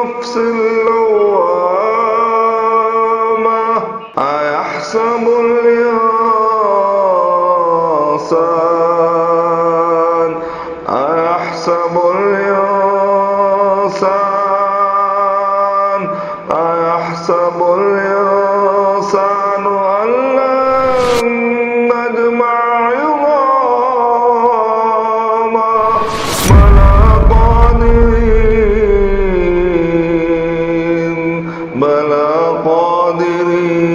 النفس اللوامة أيحسب الإنسان أيحسب الإنسان أن لن نجمع عظاما بلى قادرين بلى قادرين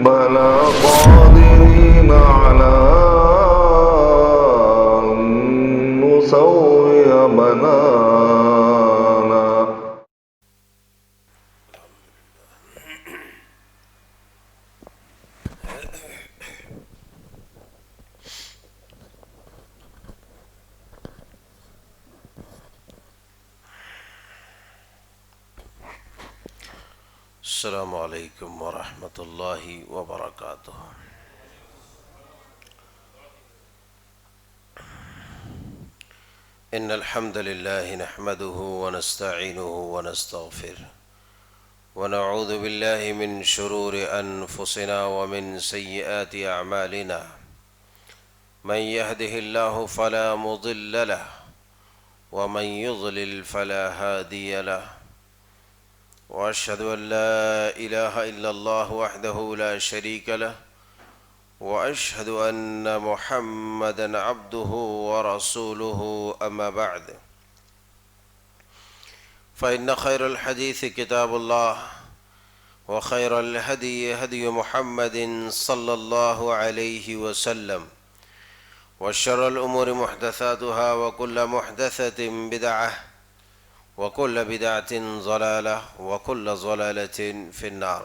بلى قادرين على أن نسوي بنانا. السلام علیکم ورحمۃ اللہ وبرکاتہ. ان الحمد للہ نحمده ونستعینه ونستغفره ونعوذ باللہ من شرور انفسنا ومن سیئات اعمالنا من يهده الله فلا مضل له ومن يضلل فلا هادي له وأشهد أن لا إله إلا الله وحده لا شريك له وأشهد أن محمدًا عبده ورسوله أما بعد فإن خير الحديث كتاب الله وخير الهدي هدي محمد صلى الله عليه وسلم وشر الأمور محدثاتها وكل محدثة بدعة وكل بدعة ضلالة وكل ضلالة في النار.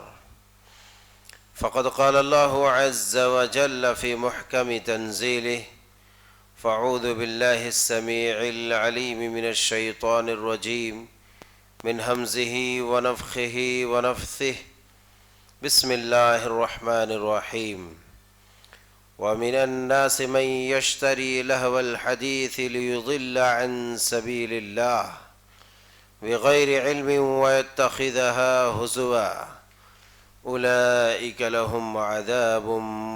فقد قال الله عز وجل في محكم تنزيله فأعوذ بالله السميع العليم من الشيطان الرجيم من همزه ونفخه ونفثه بسم الله الرحمن الرحيم. ومن الناس من يشتري لهو الحديث ليضل عن سبيل الله بغير علم ويتخذها هزوا أولئك لهم عذاب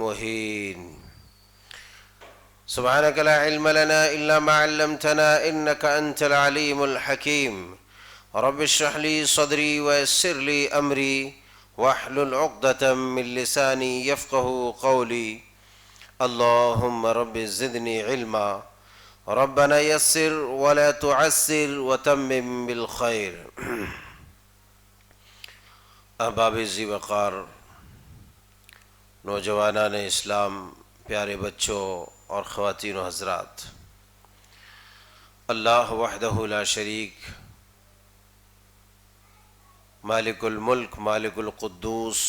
مهين. سبحانك لا علم لنا إلا ما علمتنا إنك أنت العليم الحكيم. رب اشرح لي صدري ويسر لي أمري واحلل عقدة من لساني يفقه قولي. اللهم رب زدني علما ربنا یسر ولا تعسر وتمم بالخیر. احباب ذی وقار، نوجوانان اسلام، پیارے بچوں اور خواتین و حضرات، اللہ وحدہ لا شریک، مالک الملک، مالک القدوس،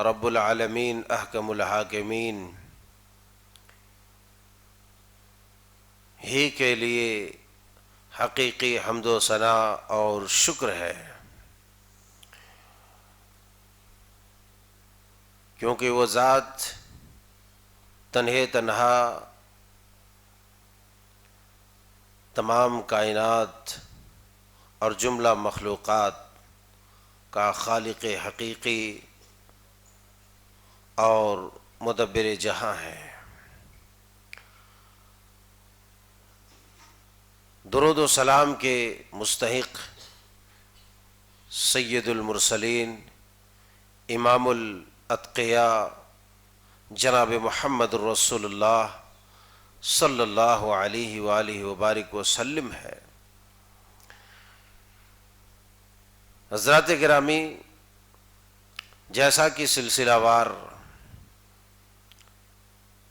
رب العالمین، احکم الحاکمین ہی کے لیے حقیقی حمد و ثنا اور شکر ہے، کیونکہ وہ ذات تنہا تمام کائنات اور جملہ مخلوقات کا خالق حقیقی اور مدبر جہاں ہے. درود و سلام کے مستحق سید المرسلین، امام الاتقیاء جناب محمد الرسول اللہ صلی اللہ علیہ وآلہ وبارک وسلم ہے. حضرات گرامی، جیسا کہ سلسلہ وار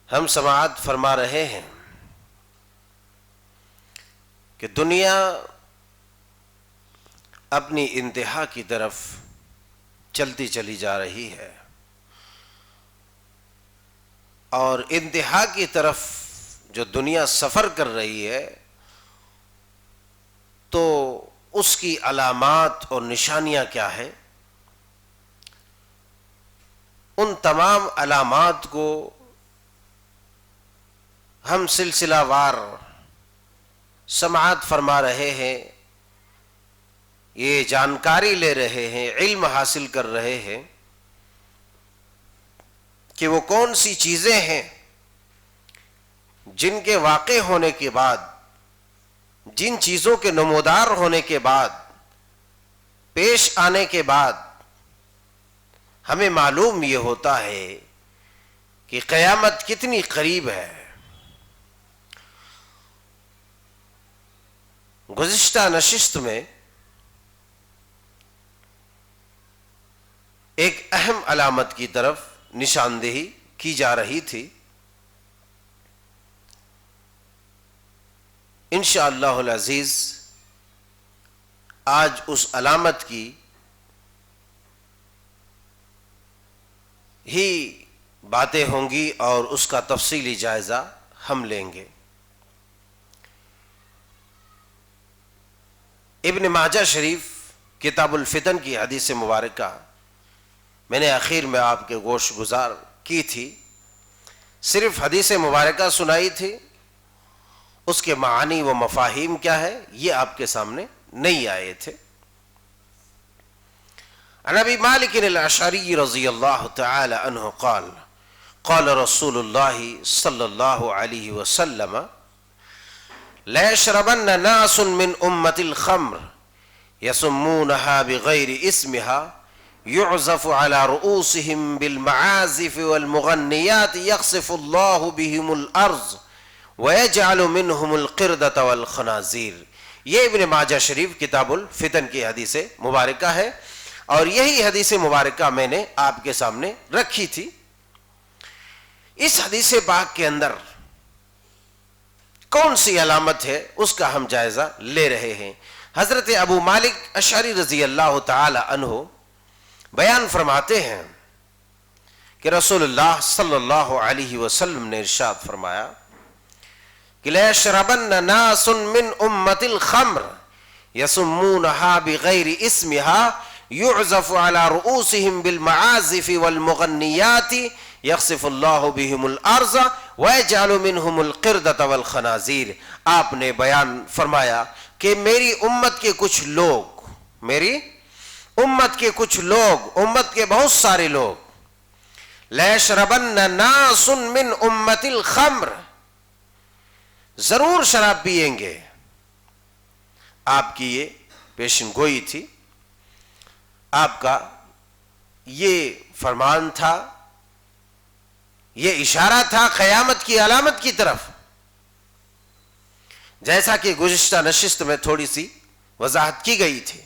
ہم سماعت فرما رہے ہیں کہ دنیا اپنی انتہا کی طرف چلتی چلی جا رہی ہے، اور انتہا کی طرف جو دنیا سفر کر رہی ہے تو اس کی علامات اور نشانیاں کیا ہیں؟ ان تمام علامات کو ہم سلسلہ وار سماعت فرما رہے ہیں یہ جانکاری لے رہے ہیں، علم حاصل کر رہے ہیں کہ وہ کون سی چیزیں ہیں جن کے واقع ہونے کے بعد، جن چیزوں کے نمودار ہونے کے بعد، پیش آنے کے بعد ہمیں معلوم یہ ہوتا ہے کہ قیامت کتنی قریب ہے۔ گزشتہ نشست میں ایک اہم علامت کی طرف نشاندہی کی جا رہی تھی۔ انشاءاللہ العزیز آج اس علامت کی ہی باتیں ہوں گی اور اس کا تفصیلی جائزہ ہم لیں گے۔ ابن ماجہ شریف کتاب الفتن کی حدیث مبارکہ میں نے اخیر میں آپ کے گوش گزار کی تھی، صرف حدیث مبارکہ سنائی تھی، اس کے معانی و مفاہیم کیا ہے یہ آپ کے سامنے نہیں آئے تھے۔ عن ابی مالک الاشعری رضی اللہ تعالی عنہ قال قال رسول اللہ صلی اللہ علیہ وسلم لا يشربن ناس من امة الخمر يسمونها بغير اسمها يعزف على رؤوسهم بالمعازف والمغنيات يخسف الله بهم الارض ويجعل منهم القردة والخنازير۔ یہ ابن ماجہ شریف کتاب الفتن کی حدیث مبارکہ ہے، اور یہی حدیث مبارکہ میں نے آپ کے سامنے رکھی تھی۔ اس حدیث پاک کے اندر کون سی علامت ہے اس کا ہم جائزہ لے رہے ہیں۔ حضرت ابو مالک اشعری رضی اللہ تعالی عنہ بیان فرماتے ہیں کہ رسول اللہ صلی اللہ علیہ وسلم نے ارشاد فرمایا کہ لا يشربن ناس من امة الخمر يسمونها بغير اسمها يعزف على رؤوسهم بالمعازف والمغنيات يخسف الله بهم الارض ويجعل منهم القردة والخنازير۔ آپ نے بیان فرمایا کہ میری امت کے کچھ لوگ، میری امت کے کچھ لوگ، امت کے بہت سارے لوگ، لا يشربن ناس من امة الخمر، ضرور شراب پیئیں گے۔ آپ کی یہ پیشن گوئی تھی، آپ کا یہ فرمان تھا، یہ اشارہ تھا قیامت کی علامت کی طرف۔ جیسا کہ گزشتہ نشست میں تھوڑی سی وضاحت کی گئی تھی،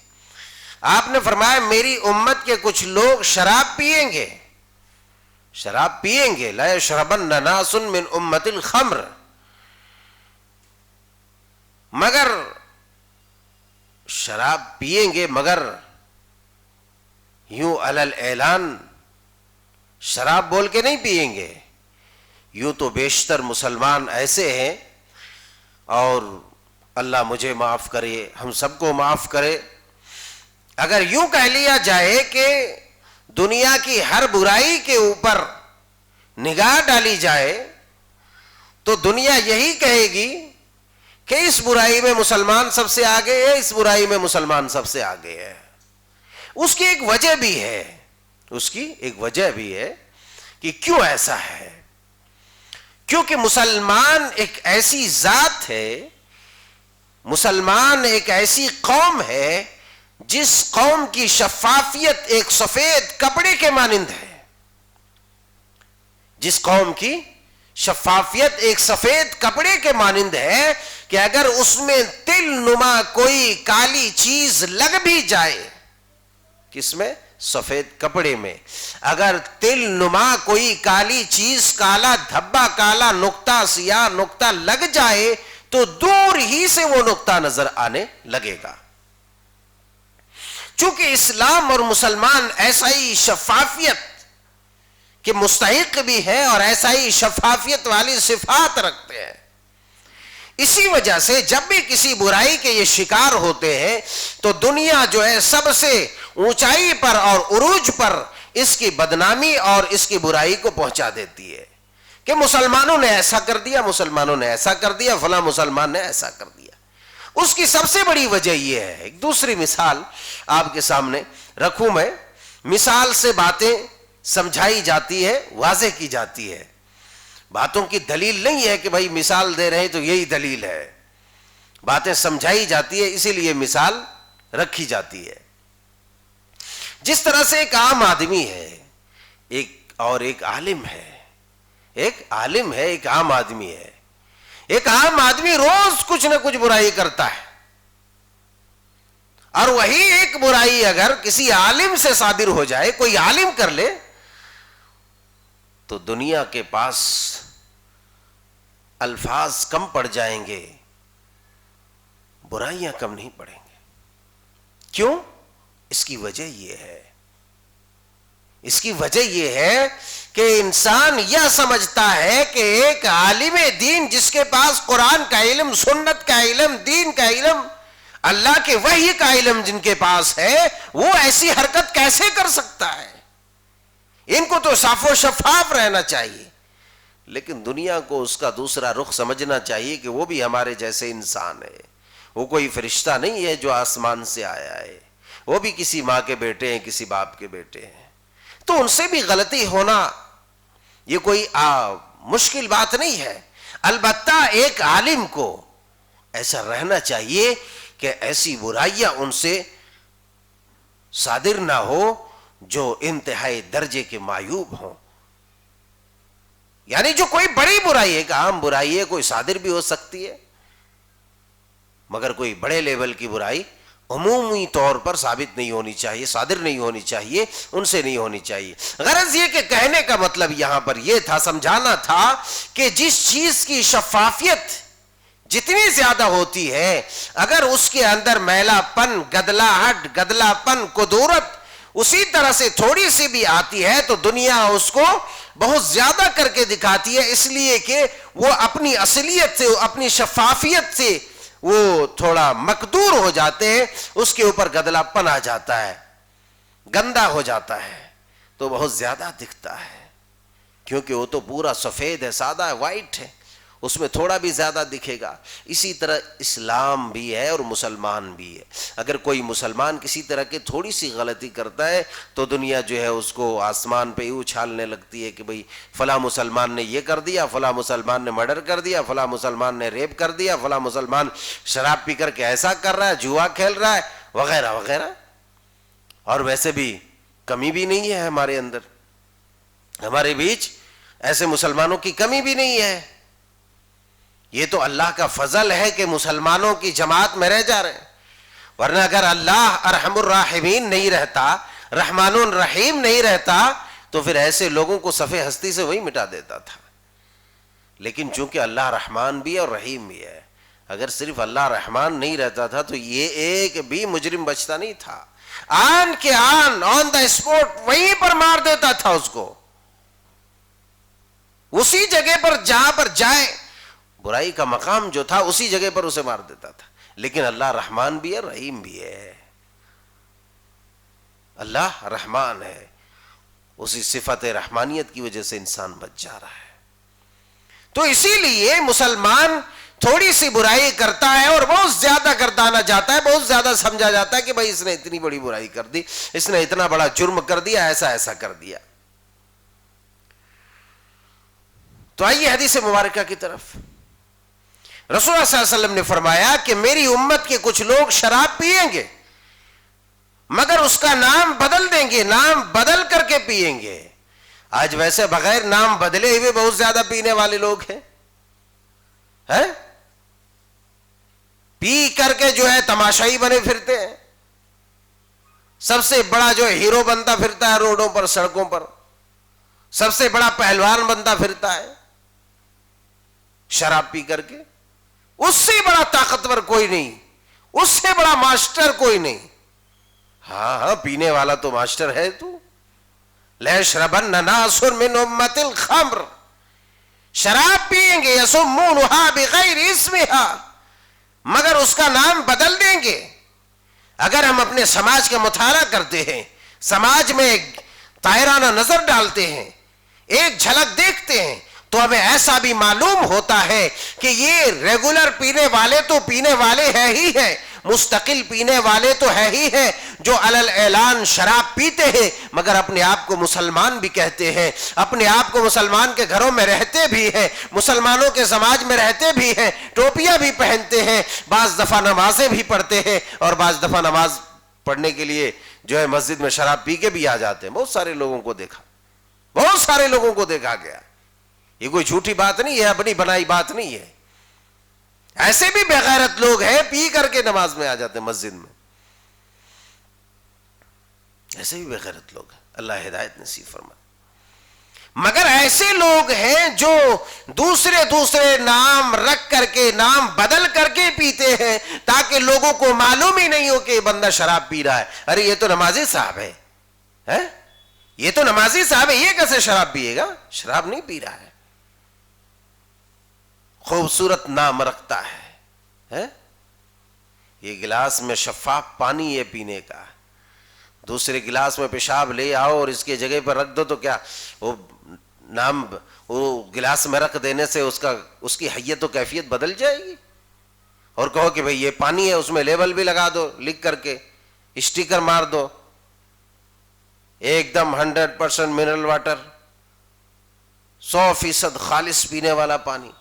آپ نے فرمایا میری امت کے کچھ لوگ شراب پیئیں گے، شراب پیئیں گے۔ لا يشربن ناس من امة الخمر، مگر شراب پیئیں گے، مگر یوں علل اعلان شراب بول کے نہیں پیئیں گے۔ یوں تو بیشتر مسلمان ایسے ہیں، اور اللہ مجھے معاف کرے، ہم سب کو معاف کرے، اگر یوں کہہ لیا جائے کہ دنیا کی ہر برائی کے اوپر نگاہ ڈالی جائے تو دنیا یہی کہے گی کہ اس برائی میں مسلمان سب سے آگے ہے، اس برائی میں مسلمان سب سے آگے ہے۔ اس کی ایک وجہ بھی ہے، اس کی ایک وجہ بھی ہے کہ کیوں ایسا ہے۔ کیونکہ مسلمان ایک ایسی ذات ہے، مسلمان ایک ایسی قوم ہے جس قوم کی شفافیت ایک سفید کپڑے کے مانند ہے، جس قوم کی شفافیت ایک سفید کپڑے کے مانند ہے کہ اگر اس میں تل نما کوئی کالی چیز لگ بھی جائے، کس میں؟ سفید کپڑے میں، اگر تل نما کوئی کالی چیز، کالا دھبا، کالا نقطہ، سیاہ نقطہ لگ جائے تو دور ہی سے وہ نقطہ نظر آنے لگے گا۔ چونکہ اسلام اور مسلمان ایسا ہی شفافیت کے مستحق بھی ہے اور ایسا ہی شفافیت والی صفات رکھتے ہیں، اسی وجہ سے جب بھی کسی برائی کے یہ شکار ہوتے ہیں تو دنیا جو ہے سب سے اونچائی پر اور عروج پر اس کی بدنامی اور اس کی برائی کو پہنچا دیتی ہے کہ مسلمانوں نے ایسا کر دیا، مسلمانوں نے ایسا کر دیا، فلاں مسلمان نے ایسا کر دیا۔ اس کی سب سے بڑی وجہ یہ ہے. ایک دوسری مثال آپ کے سامنے رکھوں میں. مثال سے باتیں سمجھائی جاتی ہے, واضح کی جاتی ہے. باتوں کی دلیل نہیں ہے کہ بھائی مثال دے رہے ہیں تو یہی دلیل ہے. باتیں سمجھائی جاتی ہے, اسی لیے مثال رکھی جاتی ہے. جس طرح سے ایک عام آدمی ہے ایک عالم ہے. ایک عالم ہے, ایک عام آدمی ہے. ایک عام آدمی روز کچھ نہ کچھ برائی کرتا ہے, اور وہی ایک برائی اگر کسی عالم سے صادر ہو جائے, کوئی عالم کر لے, تو دنیا کے پاس الفاظ کم پڑ جائیں گے, برائیاں کم نہیں پڑیں گے. کیوں؟ اس کی وجہ یہ ہے, اس کی وجہ یہ ہے کہ انسان یہ سمجھتا ہے کہ ایک عالم دین جس کے پاس قرآن کا علم, سنت کا علم, دین کا علم, اللہ کے وحی کا علم جن کے پاس ہے, وہ ایسی حرکت کیسے کر سکتا ہے؟ ان کو تو صاف و شفاف رہنا چاہیے. لیکن دنیا کو اس کا دوسرا رخ سمجھنا چاہیے کہ وہ بھی ہمارے جیسے انسان ہے. وہ کوئی فرشتہ نہیں ہے جو آسمان سے آیا ہے, وہ بھی کسی ماں کے بیٹے ہیں, کسی باپ کے بیٹے ہیں. تو ان سے بھی غلطی ہونا یہ کوئی مشکل بات نہیں ہے. البتہ ایک عالم کو ایسا رہنا چاہیے کہ ایسی برائیاں ان سے صادر نہ ہو جو انتہائی درجے کے معیوب ہوں. یعنی جو کوئی بڑی برائی ہے, ایک عام برائی ہے, کوئی صادر بھی ہو سکتی ہے, مگر کوئی بڑے لیول کی برائی عمومی طور پر ثابت نہیں ہونی چاہیے, صادر نہیں ہونی چاہیے, ان سے نہیں ہونی چاہیے. غرض یہ کہ کہنے کا مطلب یہاں پر یہ تھا, سمجھانا تھا کہ جس چیز کی شفافیت جتنی زیادہ ہوتی ہے, اگر اس کے اندر میلا پن, گدلاہٹ, گدلا پن, کدورت اسی طرح سے تھوڑی سی بھی آتی ہے تو دنیا اس کو بہت زیادہ کر کے دکھاتی ہے, اس لیے کہ وہ اپنی اصلیت سے, اپنی شفافیت سے وہ تھوڑا مقدور ہو جاتے ہیں, اس کے اوپر گدلا پن آ جاتا ہے, گندا ہو جاتا ہے, تو بہت زیادہ دکھتا ہے. کیونکہ وہ تو پورا سفید ہے, سادہ ہے, وائٹ ہے, اس میں تھوڑا بھی زیادہ دکھے گا. اسی طرح اسلام بھی ہے اور مسلمان بھی ہے. اگر کوئی مسلمان کسی طرح کی تھوڑی سی غلطی کرتا ہے تو دنیا جو ہے اس کو آسمان پہ ہی اچھالنے لگتی ہے کہ بھئی فلاں مسلمان نے یہ کر دیا, فلاں مسلمان نے مرڈر کر دیا, فلاں مسلمان نے ریپ کر دیا, فلاں مسلمان شراب پی کر کے ایسا کر رہا ہے, جوا کھیل رہا ہے, وغیرہ وغیرہ. اور ویسے بھی کمی بھی نہیں ہے ہمارے اندر, ہمارے بیچ ایسے مسلمانوں کی کمی بھی نہیں ہے. یہ تو اللہ کا فضل ہے کہ مسلمانوں کی جماعت میں رہ جا رہے ہیں, ورنہ اگر اللہ ارحم الراحمین نہیں رہتا, رحمان الرحیم نہیں رہتا, تو پھر ایسے لوگوں کو صفِ ہستی سے وہی مٹا دیتا تھا. لیکن چونکہ اللہ رحمان بھی ہے اور رحیم بھی ہے, اگر صرف اللہ رحمان نہیں رہتا تھا تو یہ ایک بھی مجرم بچتا نہیں تھا. آن کے آن, آن دا اسپوٹ, وہیں پر مار دیتا تھا اس کو, اسی جگہ پر جہاں پر جائے برائی کا مقام جو تھا اسی جگہ پر اسے مار دیتا تھا. لیکن اللہ رحمان بھی ہے, رحیم بھی ہے. اللہ رحمان ہے, اسی صفت رحمانیت کی وجہ سے انسان بچ جا رہا ہے. تو اسی لیے مسلمان تھوڑی سی برائی کرتا ہے اور بہت زیادہ گردانا جاتا ہے, بہت زیادہ سمجھا جاتا ہے کہ بھائی اس نے اتنی بڑی برائی کر دی, اس نے اتنا بڑا جرم کر دیا, ایسا ایسا کر دیا. تو آئیے حدیث مبارکہ کی طرف. رسول اللہ صلی اللہ علیہ وسلم نے فرمایا کہ میری امت کے کچھ لوگ شراب پئیں گے مگر اس کا نام بدل دیں گے, نام بدل کر کے پئیں گے. آج ویسے بغیر نام بدلے ہوئے بہت زیادہ پینے والے لوگ ہیں, پی کر کے جو ہے تماشائی بنے پھرتے ہیں. سب سے بڑا جو ہیرو بنتا پھرتا ہے روڈوں پر, سڑکوں پر, سب سے بڑا پہلوان بنتا پھرتا ہے شراب پی کر کے. اس سے بڑا طاقتور کوئی نہیں, اس سے بڑا ماسٹر کوئی نہیں. ہاں پینے والا تو ماسٹر ہے. تو لَيَشْرَبَنَّ نَاسٌ مِّنْ أُمَّةِ الْخَمْرِ, شراب پیئیں گے, يَسُمُّونَهَا بِغَيْرِ اسْمِهَا, مگر اس کا نام بدل دیں گے. اگر ہم اپنے سماج کا مطالعہ کرتے ہیں, سماج میں ایک طائرانہ نظر ڈالتے ہیں, ایک جھلک دیکھتے ہیں, تو ہمیں ایسا بھی معلوم ہوتا ہے کہ یہ ریگولر پینے والے تو پینے والے ہیں ہی ہیں، مستقل پینے والے تو ہے ہی ہیں، جو علل اعلان شراب پیتے ہیں مگر اپنے آپ کو مسلمان بھی کہتے ہیں، اپنے آپ کو مسلمان کے گھروں میں رہتے بھی ہیں، مسلمانوں کے سماج میں رہتے بھی ہیں، ٹوپیاں بھی پہنتے ہیں، بعض دفعہ نمازیں بھی پڑھتے ہیں، اور بعض دفعہ نماز پڑھنے کے لیے جو ہے مسجد میں شراب پی کے بھی آ جاتے ہیں۔ بہت سارے لوگوں کو دیکھا، بہت سارے لوگوں کو دیکھا گیا۔ یہ کوئی جھوٹی بات نہیں ہے، اپنی بنائی بات نہیں ہے۔ ایسے بھی بے غیرت لوگ ہیں پی کر کے نماز میں آ جاتے ہیں مسجد میں، ایسے بھی بے غیرت لوگ ہیں، اللہ ہدایت نصیب فرمائے۔ مگر ایسے لوگ ہیں جو دوسرے نام رکھ کر کے، نام بدل کر کے پیتے ہیں تاکہ لوگوں کو معلوم ہی نہیں ہو کہ یہ بندہ شراب پی رہا ہے۔ ارے یہ تو نمازی صاحب ہے، یہ تو نمازی صاحب ہے، یہ کیسے شراب پیے گا؟ شراب نہیں پی رہا ہے، خوبصورت نام رکھتا ہے۔ یہ گلاس میں شفاف پانی ہے پینے کا، دوسرے گلاس میں پیشاب لے آؤ اور اس کی جگہ پر رکھ دو تو کیا وہ نام وہ گلاس میں رکھ دینے سے اس کی حیت و کیفیت بدل جائے گی؟ اور کہو کہ بھئی یہ پانی ہے، اس میں لیبل بھی لگا دو، لکھ کر کے اسٹیکر مار دو، ایک دم 100% منرل واٹر، 100% خالص پینے والا پانی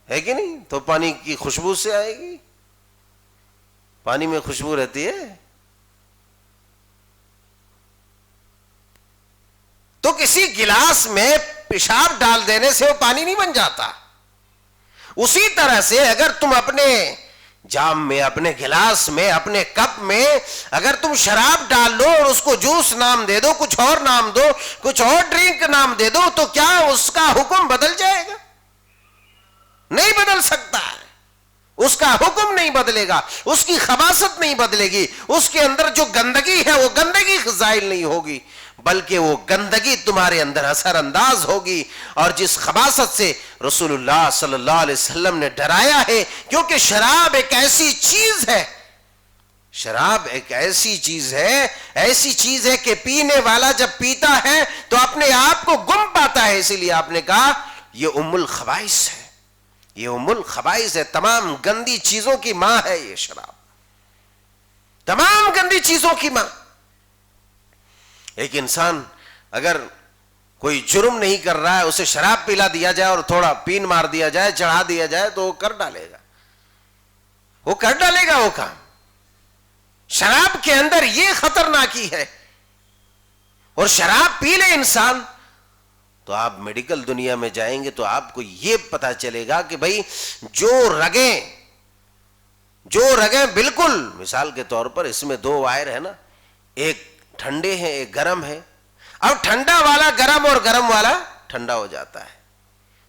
ہے کہ نہیں؟ تو پانی کی خوشبو سے آئے گی، پانی میں خوشبو رہتی ہے۔ تو کسی گلاس میں پیشاب ڈال دینے سے وہ پانی نہیں بن جاتا۔ اسی طرح سے اگر تم اپنے جام میں، اپنے گلاس میں، اپنے کپ میں اگر تم شراب ڈال لو اور اس کو جوس نام دے دو، کچھ اور نام دو، کچھ اور ڈرنک نام دے دو، تو کیا اس کا حکم بدل جائے گا؟ نہیں بدل سکتا ہے، اس کا حکم نہیں بدلے گا، اس کی خباثت نہیں بدلے گی، اس کے اندر جو گندگی ہے وہ گندگی زائل نہیں ہوگی، بلکہ وہ گندگی تمہارے اندر اثر انداز ہوگی۔ اور جس خباثت سے رسول اللہ صلی اللہ علیہ وسلم نے ڈرایا ہے، کیونکہ شراب ایک ایسی چیز ہے، شراب ایک ایسی چیز ہے کہ پینے والا جب پیتا ہے تو اپنے آپ کو گم پاتا ہے۔ اسی لیے آپ نے کہا یہ ام الخبائث ہے، یہ ام الخبائث ہے، تمام گندی چیزوں کی ماں ہے یہ شراب، تمام گندی چیزوں کی ماں۔ ایک انسان اگر کوئی جرم نہیں کر رہا ہے، اسے شراب پلا دیا جائے اور تھوڑا پین مار دیا جائے، چڑھا دیا جائے، تو وہ کر ڈالے گا، وہ کام۔ شراب کے اندر یہ خطرناکی ہے، اور شراب پی لے انسان تو آپ میڈیکل دنیا میں جائیں گے تو آپ کو یہ پتا چلے گا کہ بھئی جو رگیں بالکل، مثال کے طور پر اس میں 2 وائر ہے نا، ایک ٹھنڈے ہیں ایک گرم ہے، اب ٹھنڈا والا گرم اور گرم والا ٹھنڈا ہو جاتا ہے۔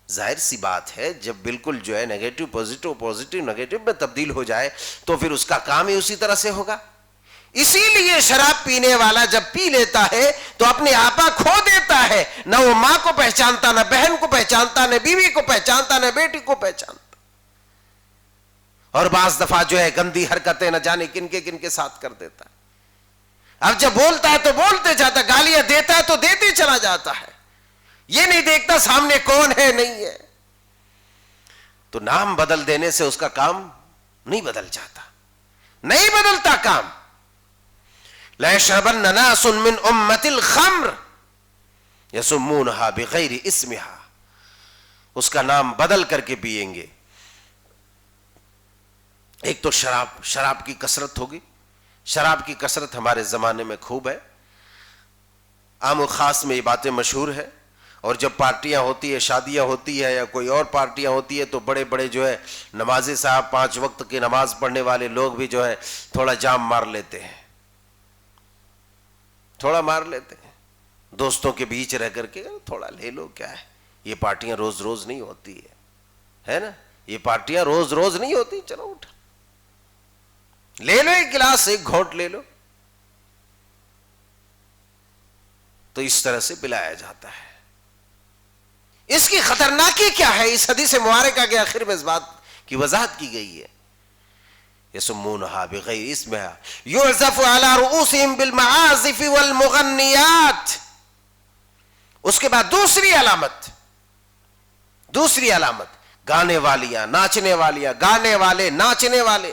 ظاہر سی بات ہے جب بالکل جو ہے نیگیٹو پوزیٹو، پوزیٹو نیگیٹو میں تبدیل ہو جائے تو پھر اس کا کام ہی اسی طرح سے ہوگا۔ اسی لیے شراب پینے والا جب پی لیتا ہے تو اپنے آپا کھو دیتا ہے، نہ وہ ماں کو پہچانتا، نہ بہن کو پہچانتا، نہ بیوی کو پہچانتا، نہ بیٹی کو پہچانتا، اور بعض دفعہ جو ہے گندی حرکتیں نہ جانے کن کے ساتھ کر دیتا ہے۔ اب جب بولتا ہے تو بولتے جاتا، گالیاں دیتا ہے تو دیتے چلا جاتا ہے، یہ نہیں دیکھتا سامنے کون ہے نہیں ہے۔ تو نام بدل دینے سے اس کا کام نہیں بدل جاتا، نہیں بدلتا کام۔ لَيَشْرَبَنَّ نَاسٌ مِّنْ أُمَّةِ الْخَمْرِ يَسُمُّونَهَا بِغَيْرِ اسْمِهَا، اس کا نام بدل کر کے پئیں گے۔ ایک تو شراب کی کثرت ہوگی، شراب کی کثرت ہمارے زمانے میں خوب ہے، عام و خاص میں یہ باتیں مشہور ہے، اور جب پارٹیاں ہوتی ہے، شادیاں ہوتی ہے یا کوئی اور پارٹیاں ہوتی ہے تو بڑے بڑے جو ہے نمازی صاحب، 5 وقت کی نماز پڑھنے والے لوگ بھی جو ہے تھوڑا جام مار لیتے ہیں، تھوڑا مار لیتے ہیں، دوستوں کے بیچ رہ کر کے تھوڑا لے لو، کیا ہے، یہ پارٹیاں روز روز نہیں ہوتی ہے نا، یہ پارٹیاں روز روز نہیں ہوتی، چلو اٹھا لے لو ایک گلاس، ایک گھونٹ لے لو، تو اس طرح سے پلایا جاتا ہے۔ اس کی خطرناکی کیا ہے؟ اس حدیث مبارکہ کے آخر میں اس بات کی وضاحت کی گئی ہے، یسمونہا بغیر اسمہا یعزف علی رؤوسہم بالمعازف والمغنیات اس کے بعد دوسری علامت گانے والیاں، ناچنے والیاں، گانے والے، ناچنے والے،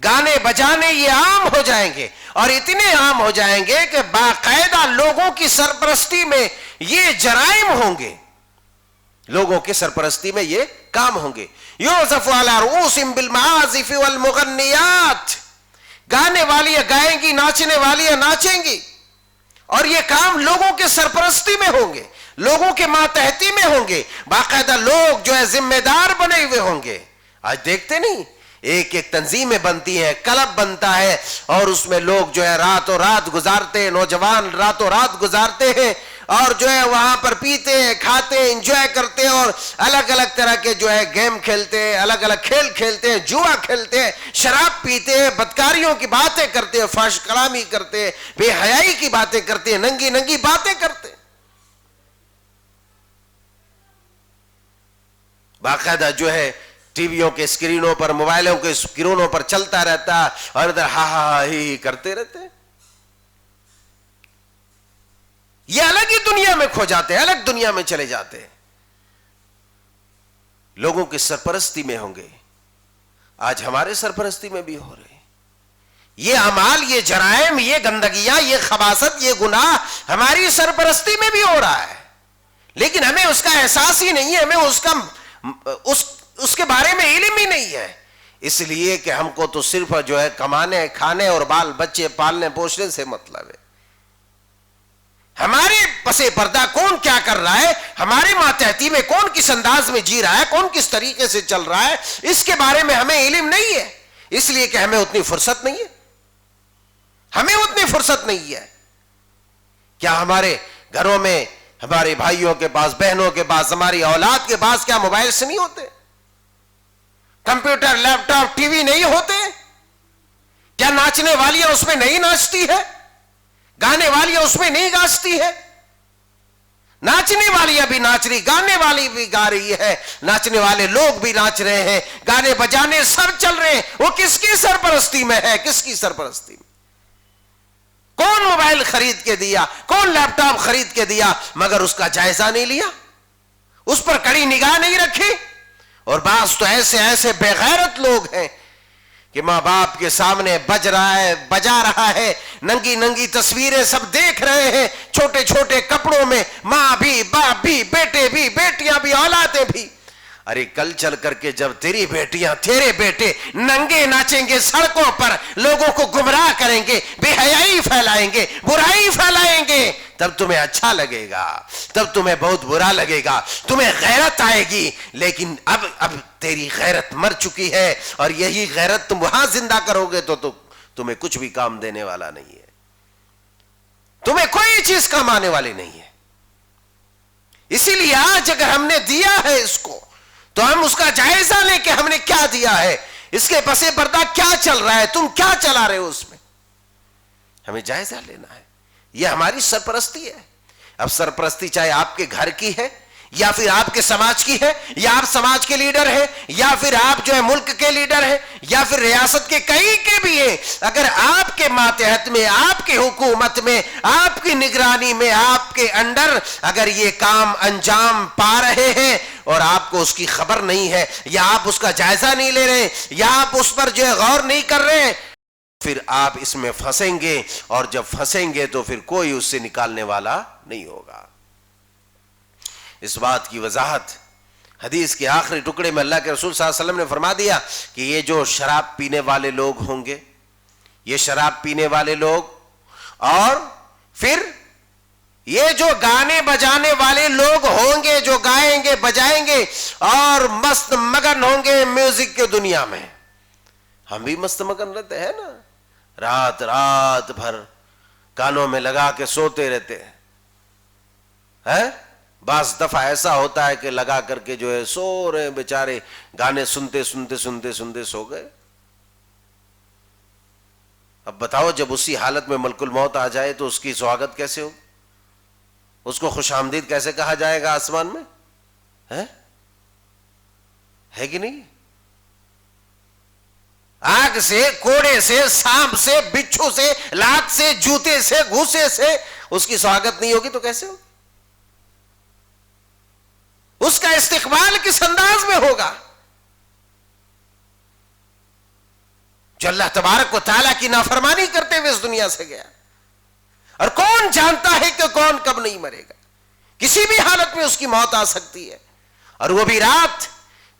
گانے بجانے یہ عام ہو جائیں گے، اور اتنے عام ہو جائیں گے کہ باقاعدہ لوگوں کی سرپرستی میں یہ جرائم ہوں گے، لوگوں کی سرپرستی میں یہ کام ہوں گے. یوزف علی رؤوسہم بالمعازف والمغنیات، گانے والیاں گائیں گی، ناچنے والیاں ناچیں گی، اور یہ کام لوگوں کے سرپرستی میں ہوں گے، لوگوں کے ماتحتی میں ہوں گے، باقاعدہ لوگ جو ہے ذمہ دار بنے ہوئے ہوں گے. آج دیکھتے نہیں، ایک ایک تنظیمیں بنتی ہیں، کلب بنتا ہے، اور اس میں لوگ جو ہے راتوں رات گزارتے ہیں، نوجوان راتوں رات گزارتے ہیں، اور جو ہے وہاں پر پیتے ہیں، کھاتے ہیں، انجوائے کرتے ہیں، اور الگ الگ طرح کے جو ہے گیم کھیلتے ہیں، الگ الگ کھیل کھیلتے ہیں، جوا کھیلتے ہیں، شراب پیتے ہیں، بدکاریوں کی باتیں کرتے ہیں، فحش کلامی کرتے ہیں، بے حیائی کی باتیں کرتے ہیں، ننگی ننگی باتیں کرتے ہیں. باقاعدہ جو ہے ٹی ویوں کے اسکرینوں پر، موبائلوں کے اسکرینوں پر چلتا رہتا، اور ادھر ہا ہا ہی کرتے رہتے ہیں. یہ الگ ہی دنیا میں کھو جاتے ہیں، الگ دنیا میں چلے جاتے ہیں، لوگوں کی سرپرستی میں ہوں گے. آج ہمارے سرپرستی میں بھی ہو رہے ہیں یہ اعمال، یہ جرائم، یہ گندگیاں، یہ خباثت، یہ گناہ ہماری سرپرستی میں بھی ہو رہا ہے، لیکن ہمیں اس کا احساس ہی نہیں ہے، ہمیں اس کے بارے میں علم ہی نہیں ہے. اس لیے کہ ہم کو تو صرف جو ہے کمانے، کھانے اور بال بچے پالنے پوشنے سے مطلب ہے. ہمارے پسے پردہ کون کیا کر رہا ہے، ہمارے ماتحتی میں کون کس انداز میں جی رہا ہے، کون کس طریقے سے چل رہا ہے، اس کے بارے میں ہمیں علم نہیں ہے. اس لیے کہ ہمیں اتنی فرصت نہیں ہے، ہمیں اتنی فرصت نہیں ہے. کیا ہمارے گھروں میں، ہمارے بھائیوں کے پاس، بہنوں کے پاس، ہماری اولاد کے پاس کیا موبائلز نہیں ہوتے، کمپیوٹر، لیپ ٹاپ، ٹی وی نہیں ہوتے؟ کیا ناچنے والیاں اس میں نہیں ناچتی ہے، گانے والیاں اس میں نہیں گاتی ہے؟ ناچنے والیاں بھی ناچ رہی، گانے والی بھی گا رہی ہے، ناچنے والے لوگ بھی ناچ رہے ہیں، گانے بجانے سب چل رہے ہیں. وہ کس کی سرپرستی میں ہے، کس کی سرپرستی میں؟ کون موبائل خرید کے دیا، کون لیپ ٹاپ خرید کے دیا، مگر اس کا جائزہ نہیں لیا، اس پر کڑی نگاہ نہیں رکھی. اور بعض تو ایسے بے غیرت لوگ ہیں کہ ماں باپ کے سامنے بجا رہا ہے، ننگی ننگی تصویریں سب دیکھ رہے ہیں، چھوٹے چھوٹے کپڑوں میں، ماں بھی، باپ بھی، بیٹے بھی، بیٹیاں بھی، اولادیں بھی. ارے کل چل کر کے جب تیری بیٹیاں، تیرے بیٹے ننگے ناچیں گے سڑکوں پر، لوگوں کو گمراہ کریں گے، بے حیائی پھیلائیں گے، برائی پھیلائیں گے، تب تمہیں اچھا لگے گا، تب تمہیں بہت برا لگے گا، تمہیں غیرت آئے گی. لیکن اب تیری غیرت مر چکی ہے، اور یہی غیرت تم وہاں زندہ کرو گے تو تمہیں کچھ بھی کام دینے والا نہیں ہے، تمہیں کوئی چیز کام آنے والی نہیں ہے. اسی لیے آج اگر ہم نے دیا ہے اس کو، تو ہم اس کا جائزہ لیں کہ ہم نے کیا دیا ہے، اس کے پسے پردہ کیا چل رہا ہے، تم کیا چلا رہے ہو اس میں، ہمیں جائزہ لینا ہے. یہ ہماری سرپرستی ہے. اب سرپرستی چاہے آپ کے گھر کی ہے، یا پھر آپ کے سماج کی ہے، یا آپ سماج کے لیڈر ہیں، یا پھر آپ جو ہے ملک کے لیڈر ہیں، یا پھر ریاست کے کئی کے بھی ہیں، اگر آپ کے ماتحت میں، آپ کے حکومت میں، آپ کی نگرانی میں، آپ کے انڈر اگر یہ کام انجام پا رہے ہیں اور آپ کو اس کی خبر نہیں ہے، یا آپ اس کا جائزہ نہیں لے رہے، یا آپ اس پر جو ہے غور نہیں کر رہے ہیں، پھر آپ اس میں پھنسیں گے، اور جب پھنسیں گے تو پھر کوئی اس سے نکالنے والا نہیں ہوگا. اس بات کی وضاحت حدیث کے آخری ٹکڑے میں اللہ کے رسول صلی اللہ علیہ وسلم نے فرما دیا کہ یہ جو شراب پینے والے لوگ ہوں گے، یہ شراب پینے والے لوگ، اور پھر یہ جو گانے بجانے والے لوگ ہوں گے، جو گائیں گے، بجائیں گے اور مست مگن ہوں گے میوزک کے دنیا میں. ہم بھی مست مگن رہتے ہیں نا، رات بھر کانوں میں لگا کے سوتے رہتے ہیں. بعض دفعہ ایسا ہوتا ہے کہ لگا کر کے جو ہے سو رہے بیچارے، گانے سنتے سو گئے. اب بتاؤ جب اسی حالت میں ملک الموت آ جائے تو اس کی سواگت کیسے ہو، اس کو خوش آمدید کیسے کہا جائے گا آسمان میں؟ ہے کہ نہیں؟ آگ سے، کوڑے سے، سانپ سے، بچھو سے، لات سے، جوتے سے، گھوسے سے اس کی سواگت نہیں ہوگی تو کیسے ہوگی؟ اس کا استقبال کس انداز میں ہوگا؟ جو اللہ تبارک و تعالیٰ کی نافرمانی کرتے ہوئے اس دنیا سے گیا. اور کون جانتا ہے کہ کون کب نہیں مرے گا؟ کسی بھی حالت میں اس کی موت آ سکتی ہے. اور وہ بھی رات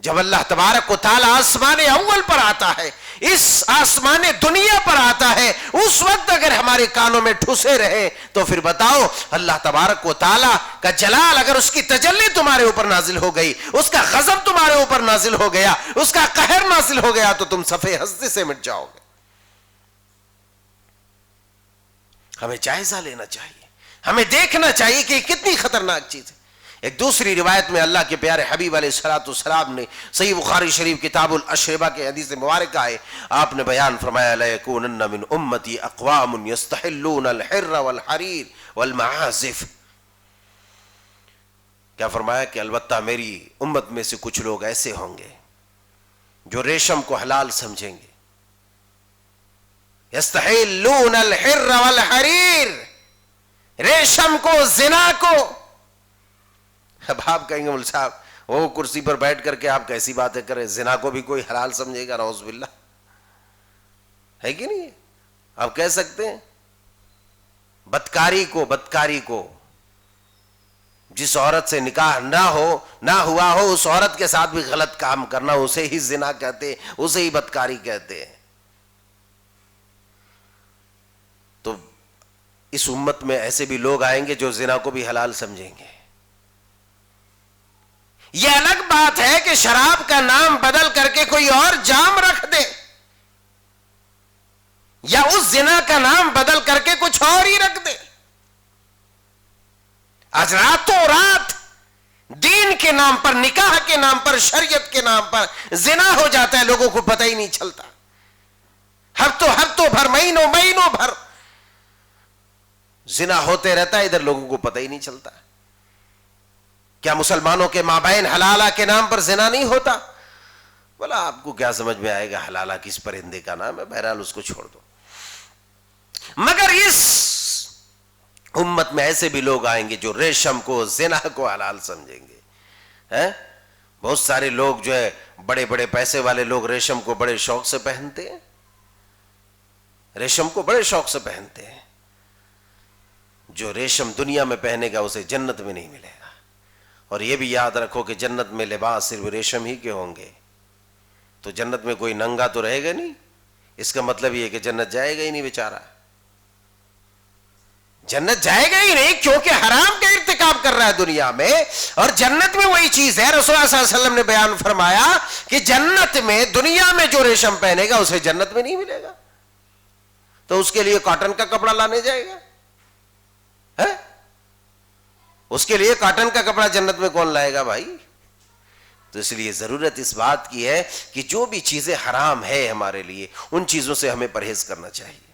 جب اللہ تبارک و تعالیٰ آسمان اول پر آتا ہے، اس آسمان دنیا پر آتا ہے، اس وقت اگر ہمارے کانوں میں ٹھسے رہے تو پھر بتاؤ، اللہ تبارک و تعالیٰ کا جلال اگر اس کی تجلی تمہارے اوپر نازل ہو گئی، اس کا غضب تمہارے اوپر نازل ہو گیا، اس کا قہر نازل ہو گیا، تو تم صفحے ہستی سے مٹ جاؤ گے. ہمیں جائزہ لینا چاہیے، ہمیں دیکھنا چاہیے کہ یہ کتنی خطرناک چیز ہے. ایک دوسری روایت میں اللہ کے پیارے حبیب علیہ الصلوۃ والسلام نے صحیح بخاری شریف کتاب الاشربہ کے حدیث مبارکہ ہے، آپ نے بیان فرمایا لَيَكُونَنَّ مِنْ أُمَّتِي أَقْوَامٌ يَسْتَحِلُّونَ الْحِرَّ وَالْحَرِيرَ وَالْمَعَازِفَ. کیا فرمایا کہ البتہ میری امت میں سے کچھ لوگ ایسے ہوں گے جو ریشم کو حلال سمجھیں گے. يَسْتَحِلُّونَ الْحِرَّ وَالْحَرِيرَ، ریشم کو، زنا کو. اب آپ کہیں گے مول صاحب وہ کرسی پر بیٹھ کر کے آپ کیسی باتیں کریں، زنا کو بھی کوئی حلال سمجھے گا؟ نعوذ باللہ، ہے کہ نہیں؟ آپ کہہ سکتے ہیں بدکاری کو جس عورت سے نکاح نہ ہوا ہو اس عورت کے ساتھ بھی غلط کام کرنا، اسے ہی زنا کہتے، اسے ہی بدکاری کہتے ہیں. تو اس امت میں ایسے بھی لوگ آئیں گے جو زنا کو بھی حلال سمجھیں گے. یہ الگ بات ہے کہ شراب کا نام بدل کر کے کوئی اور جام رکھ دے، یا اس زنا کا نام بدل کر کے کچھ اور ہی رکھ دے. آج راتوں رات دین کے نام پر، نکاح کے نام پر، شریعت کے نام پر زنا ہو جاتا ہے، لوگوں کو پتہ ہی نہیں چلتا. ہفتوں بھر، مہینوں بھر زنا ہوتے رہتا ہے، ادھر لوگوں کو پتہ ہی نہیں چلتا. کیا مسلمانوں کے مابین حلالہ کے نام پر زنا نہیں ہوتا؟ بولا آپ کو کیا سمجھ میں آئے گا حلالہ کس پرندے کا نام ہے، بہرحال اس کو چھوڑ دو. مگر اس امت میں ایسے بھی لوگ آئیں گے جو ریشم کو، زنا کو حلال سمجھیں گے. بہت سارے لوگ جو ہے بڑے بڑے پیسے والے لوگ ریشم کو بڑے شوق سے پہنتے ہیں، ریشم کو بڑے شوق سے پہنتے ہیں. جو ریشم دنیا میں پہنے گا اسے جنت میں نہیں ملے گا. اور یہ بھی یاد رکھو کہ جنت میں لباس صرف ریشم ہی کے ہوں گے. تو جنت میں کوئی ننگا تو رہے گا نہیں. اس کا مطلب یہ کہ جنت جائے گا ہی نہیں بیچارہ، جنت جائے گا ہی نہیں، کیونکہ حرام کا ارتکاب کر رہا ہے دنیا میں. اور جنت میں وہی چیز ہے، رسول اللہ صلی اللہ علیہ وسلم نے بیان فرمایا کہ جنت میں، دنیا میں جو ریشم پہنے گا اسے جنت میں نہیں ملے گا. تو اس کے لیے کاٹن کا کپڑا لانے جائے گا؟ اس کے لیے کاٹن کا کپڑا جنت میں کون لائے گا بھائی؟ تو اس لیے ضرورت اس بات کی ہے کہ جو بھی چیزیں حرام ہے ہمارے لیے، ان چیزوں سے ہمیں پرہیز کرنا چاہیے.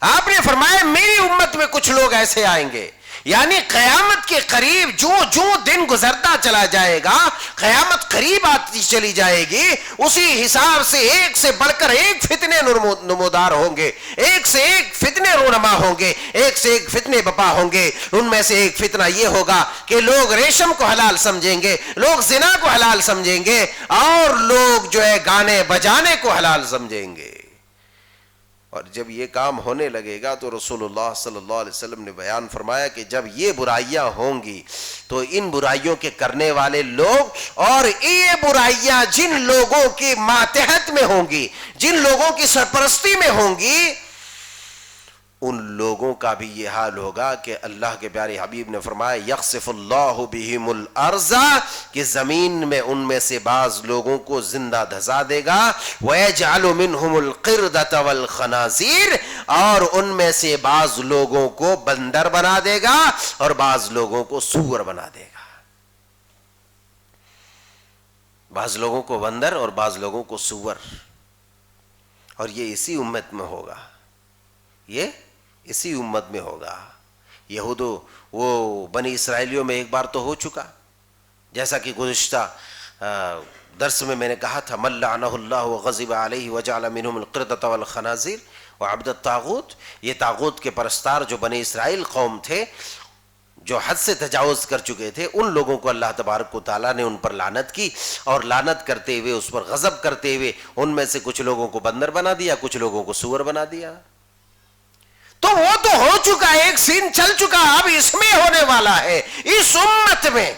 آپ نے فرمایا میری امت میں کچھ لوگ ایسے آئیں گے، یعنی قیامت کے قریب جو دن گزرتا چلا جائے گا، قیامت قریب آتی چلی جائے گی، اسی حساب سے ایک سے بڑھ کر ایک فتنے نمودار ہوں گے، ایک سے ایک فتنے رونما ہوں گے، ایک سے ایک فتنے بپا ہوں گے. ان میں سے ایک فتنہ یہ ہوگا کہ لوگ ریشم کو حلال سمجھیں گے، لوگ زنا کو حلال سمجھیں گے، اور لوگ جو ہے گانے بجانے کو حلال سمجھیں گے. اور جب یہ کام ہونے لگے گا تو رسول اللہ صلی اللہ علیہ وسلم نے بیان فرمایا کہ جب یہ برائیاں ہوں گی تو ان برائیوں کے کرنے والے لوگ، اور یہ برائیاں جن لوگوں کی ماتحت میں ہوں گی، جن لوگوں کی سرپرستی میں ہوں گی، ان لوگوں کا بھی یہ حال ہوگا کہ اللہ کے پیارے حبیب نے فرمایا یخسف اللہ بہم الارض، کہ زمین میں ان میں سے بعض لوگوں کو زندہ دھسا دے گا. ویجعل منہم القردۃ والخنازیر، اور ان میں سے بعض لوگوں کو بندر بنا دے گا اور بعض لوگوں کو سور بنا دے گا. بعض لوگوں کو بندر اور بعض لوگوں کو سور. اور یہ اسی امت میں ہوگا، یہ اسی امت میں ہوگا. یہود وہ بنی اسرائیلیوں میں ایک بار تو ہو چکا، جیسا کہ گزشتہ درس میں نے کہا تھا، من لعنہ اللہ وغضب علیہ وجعل منہم القردۃ والخنازیر وعبد الطاغوت. یہ طاغوت کے پرستار جو بنی اسرائیل قوم تھے، جو حد سے تجاوز کر چکے تھے ان لوگوں کو اللہ تبارک و تعالیٰ نے ان پر لعنت کی، اور لعنت کرتے ہوئے اس پر غضب کرتے ہوئے ان میں سے کچھ لوگوں کو بندر بنا دیا، کچھ لوگوں کو سور بنا دیا۔ تو وہ تو ہو چکا، ایک سین چل چکا، اب اس میں ہونے والا ہے، اس امت میں۔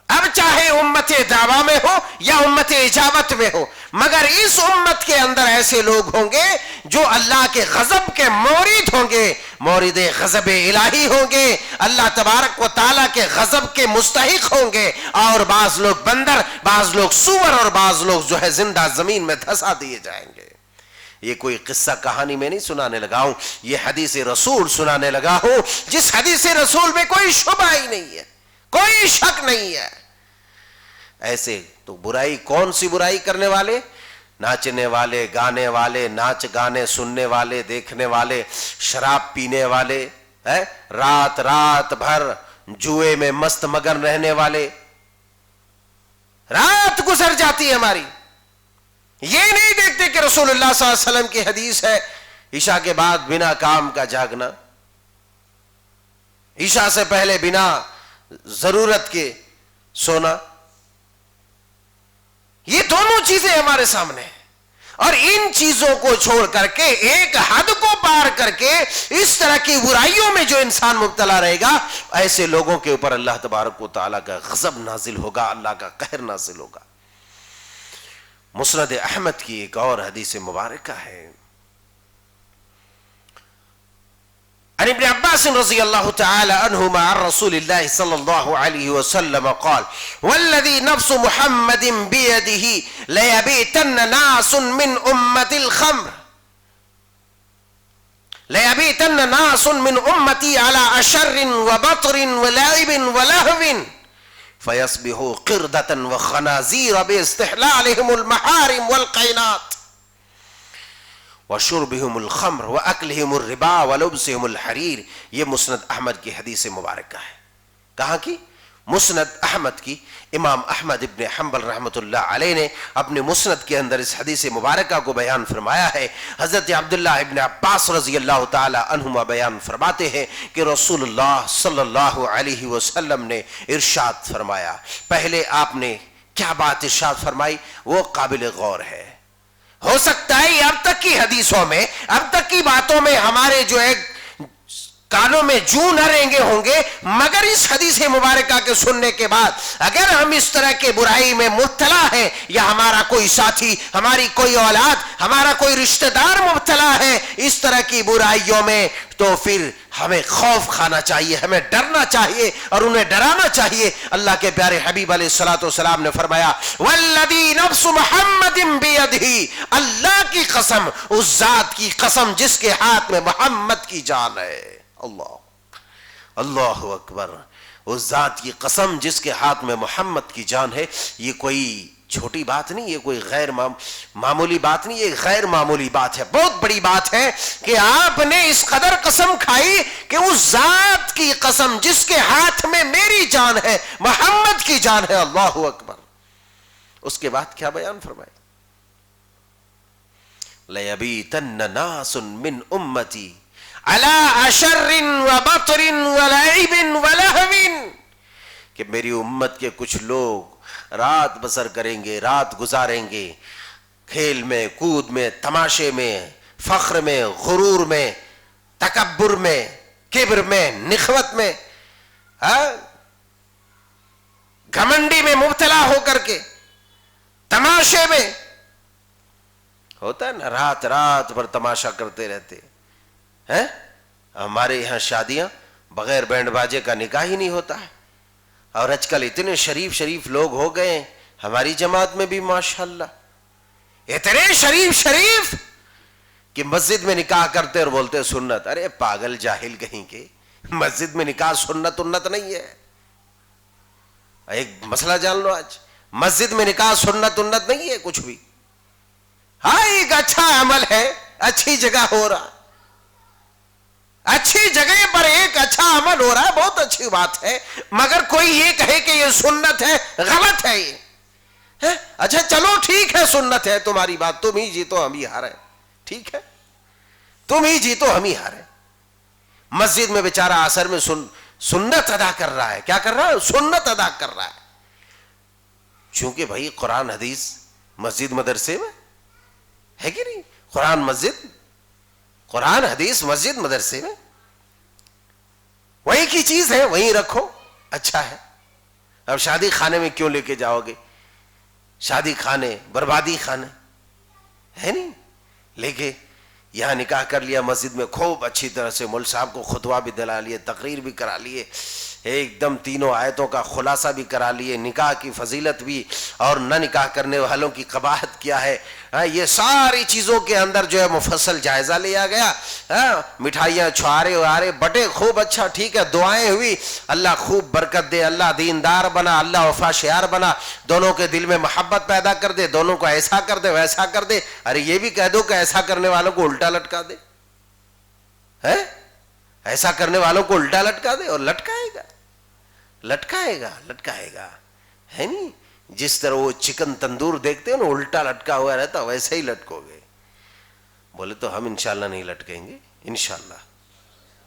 اب چاہے امت دعویٰ میں ہو یا امت اجابت میں ہو، مگر اس امت کے اندر ایسے لوگ ہوں گے جو اللہ کے غضب کے مورد ہوں گے، مورد غضب الہی ہوں گے، اللہ تبارک و تعالیٰ کے غضب کے مستحق ہوں گے، اور بعض لوگ بندر، بعض لوگ سور، اور بعض لوگ جو ہے زندہ زمین میں دھسا دیے جائیں گے۔ یہ کوئی قصہ کہانی میں نہیں سنانے لگا ہوں، یہ حدیث رسول سنانے لگا ہوں، جس حدیث رسول میں کوئی شبہ ہی نہیں ہے، کوئی شک نہیں ہے۔ ایسے تو برائی، کون سی برائی کرنے والے؟ ناچنے والے، گانے والے، ناچ گانے سننے والے، دیکھنے والے، شراب پینے والے، رات رات بھر جوئے میں مست مگن رہنے والے۔ رات گزر جاتی ہے ہماری، یہ نہیں دیکھتے کہ رسول اللہ صلی اللہ علیہ وسلم کی حدیث ہے عشاء کے بعد بنا کام کا جاگنا، عشاء سے پہلے بنا ضرورت کے سونا۔ یہ دونوں چیزیں ہمارے سامنے ہیں، اور ان چیزوں کو چھوڑ کر کے، ایک حد کو پار کر کے اس طرح کی برائیوں میں جو انسان مبتلا رہے گا، ایسے لوگوں کے اوپر اللہ تبارک و تعالیٰ کا غضب نازل ہوگا، اللہ کا قہر نازل ہوگا۔ مسند احمد کی ایک اور حدیث مبارکہ ہے، عن ابن عباس رضی اللہ تعالی عنہما عن رسول اللہ صلی اللہ علیہ وسلم قال والذی نفس محمد بیدہ لیبیتن ناس من امت الخمر لیبیتن ناس من امتی على اشر وبطر ولعب ولهو فیصبحوا قردة وخنازیر باستحلالهم المحارم والقینات وشربهم الخمر واکلهم الربا ولبسهم الحریر۔ یہ مسند احمد کی حدیث مبارکہ ہے۔ کہاں کی؟ مسند احمد کی۔ امام احمد ابن حنبل رحمۃ اللہ علیہ نے اپنے مسند کے اندر اس حدیث مبارکہ کو بیان فرمایا ہے۔ حضرت عبداللہ ابن عباس رضی اللہ تعالی عنہما بیان فرماتے ہیں کہ رسول اللہ صلی اللہ علیہ وسلم نے ارشاد فرمایا۔ پہلے آپ نے کیا بات ارشاد فرمائی، وہ قابل غور ہے۔ ہو سکتا ہے اب تک کی حدیثوں میں، اب تک کی باتوں میں ہمارے جو ہے کانوں میں جوں نہ رینگے ہوں گے، مگر اس حدیث مبارکہ کے سننے کے بعد اگر ہم اس طرح کے برائی میں مبتلا ہیں، یا ہمارا کوئی ساتھی، ہماری کوئی اولاد، ہمارا کوئی رشتہ دار مبتلا ہے اس طرح کی برائیوں میں، تو پھر ہمیں خوف کھانا چاہیے، ہمیں ڈرنا چاہیے اور انہیں ڈرانا چاہیے۔ اللہ کے پیارے حبیب علیہ الصلوۃ والسلام نے فرمایا والذی نفس محمد بیدہ، اللہ کی قسم، اس ذات کی قسم جس کے ہاتھ میں محمد کی جان ہے۔ اللہ اکبر، اس ذات کی قسم جس کے ہاتھ میں محمد کی جان ہے۔ یہ کوئی چھوٹی بات نہیں، یہ کوئی غیر معمولی بات نہیں، یہ غیر معمولی بات ہے، بہت بڑی بات ہے کہ آپ نے اس قدر قسم کھائی کہ اس ذات کی قسم جس کے ہاتھ میں میری جان ہے، محمد کی جان ہے۔ اللہ اکبر۔ اس کے بعد کیا بیان فرمائے؟ لَيَبِيتَنَّ نَاسٌ مِّنْ أُمَّتِي عَلَىٰ أَشَرٍ وَبَطْرٍ وَلَعِبٍ وَلَهْوٍ، کہ میری امت کے کچھ لوگ رات بسر کریں گے، رات گزاریں گے کھیل میں، کود میں، تماشے میں، فخر میں، غرور میں، تکبر میں، کبر میں، نخوت میں، گھمنڈی میں مبتلا ہو کر کے، تماشے میں ہوتا ہے نا، رات رات بھر تماشا کرتے رہتے ہیں۔ ہمارے یہاں شادیاں بغیر بینڈ باجے کا نکاح ہی نہیں ہوتا ہے، اور آج کل اتنے شریف شریف لوگ ہو گئے ہیں ہماری جماعت میں بھی، ماشاءاللہ اتنے شریف کہ مسجد میں نکاح کرتے اور بولتے سنت۔ ارے پاگل جاہل کہیں کے، مسجد میں نکاح سنت نہیں ہے۔ ایک مسئلہ جان لو، آج مسجد میں نکاح سنت نہیں ہے کچھ بھی۔ ہاں ایک اچھا عمل ہے، اچھی جگہ ہو رہا، اچھی جگہ پر ایک اچھا عمل ہو رہا ہے، بہت اچھی بات ہے، مگر کوئی یہ کہے کہ یہ سنت ہے، غلط ہے یہ۔ اچھا چلو ٹھیک ہے، سنت ہے تمہاری بات، تم ہی جیتو ہم ہی ہارے، ٹھیک ہے، تم ہی جیتو ہم ہی ہارے، مسجد میں بیچارہ عصر میں سنت ادا کر رہا ہے. کیا کر رہا ہے؟ سنت ادا کر رہا ہے. چونکہ بھائی قرآن حدیث مسجد مدرسے میں ہے کہ نہیں؟ قرآن حدیث مسجد مدرسے میں وہی کی چیز ہے, وہیں رکھو, اچھا ہے. اب شادی خانے میں کیوں لے کے جاؤ گے؟ شادی خانے بربادی خانے ہے نہیں. لے کے یہاں نکاح کر لیا مسجد میں, خوب اچھی طرح سے مول صاحب کو خطبہ بھی دلا لیے, تقریر بھی کرا لیے, ایک دم تینوں آیتوں کا خلاصہ بھی کرا لیے, نکاح کی فضیلت بھی اور نہ نکاح کرنے والوں کی قباحت کیا ہے, یہ ساری چیزوں کے اندر جو ہے مفصل جائزہ لیا گیا. مٹھائیاں چھوارے وارے بٹے خوب, اچھا ٹھیک ہے, دعائیں ہوئی, اللہ خوب برکت دے, اللہ دیندار بنا, اللہ وفا شیار بنا, دونوں کے دل میں محبت پیدا کر دے, دونوں کو ایسا کر دے ویسا کر دے. ارے یہ بھی کہہ دو کہ ایسا کرنے والوں کو الٹا لٹکا دے, ایسا کرنے والوں کو الٹا لٹکا دے, اور لٹکائے گا ہے نہیں. جس طرح وہ چکن تندور دیکھتے ہو نا الٹا لٹکا ہوا رہتا, ویسے ہی لٹکو گے. بولے تو ہم انشاءاللہ نہیں لٹکیں گے, انشاءاللہ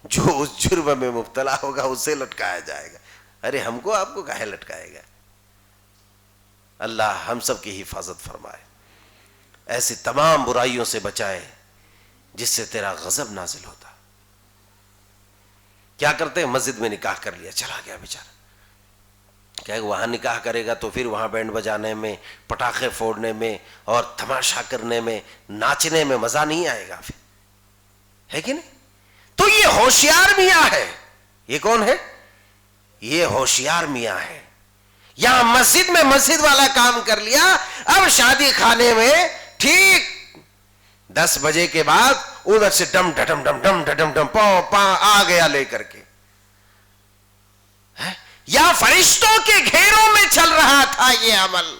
جو اس جرم میں مبتلا ہوگا اسے لٹکایا جائے گا. ارے ہم کو آپ کو کاہے لٹکائے گا؟ اللہ ہم سب کی حفاظت فرمائے, ایسی تمام برائیوں سے بچائے جس سے تیرا غضب نازل ہوتا. کیا کرتے ہیں؟ مسجد میں نکاح کر لیا, چلا گیا بیچارہ. کیا وہاں نکاح کرے گا تو پھر وہاں بینڈ بجانے میں, پٹاخے پھوڑنے میں اور تماشا کرنے میں, ناچنے میں مزہ نہیں آئے گا پھر, ہے کہ نہیں؟ تو یہ ہوشیار میاں ہے. یہ کون ہے؟ یہ ہوشیار میاں ہے. یہاں مسجد میں مسجد والا کام کر لیا, اب شادی خانے میں ٹھیک 10 بجے کے بعد ادھر سے ڈم ڈم ڈم ڈم ڈم ڈم پاؤ پا آ گیا لے کر کے. یا فرشتوں کے گھیروں میں چل رہا تھا یہ عمل,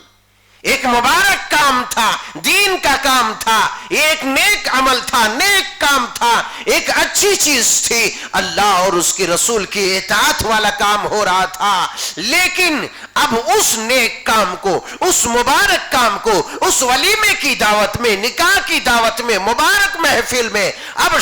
ایک مبارک کام تھا, دین کا کام تھا, ایک نیک عمل تھا, نیک کام تھا, ایک اچھی چیز تھی, اللہ اور اس کے رسول کی اطاعت والا کام ہو رہا تھا. لیکن اب اس نیک کام کو, اس مبارک کام کو, اس ولیمے کی دعوت میں, نکاح کی دعوت میں, مبارک محفل میں اب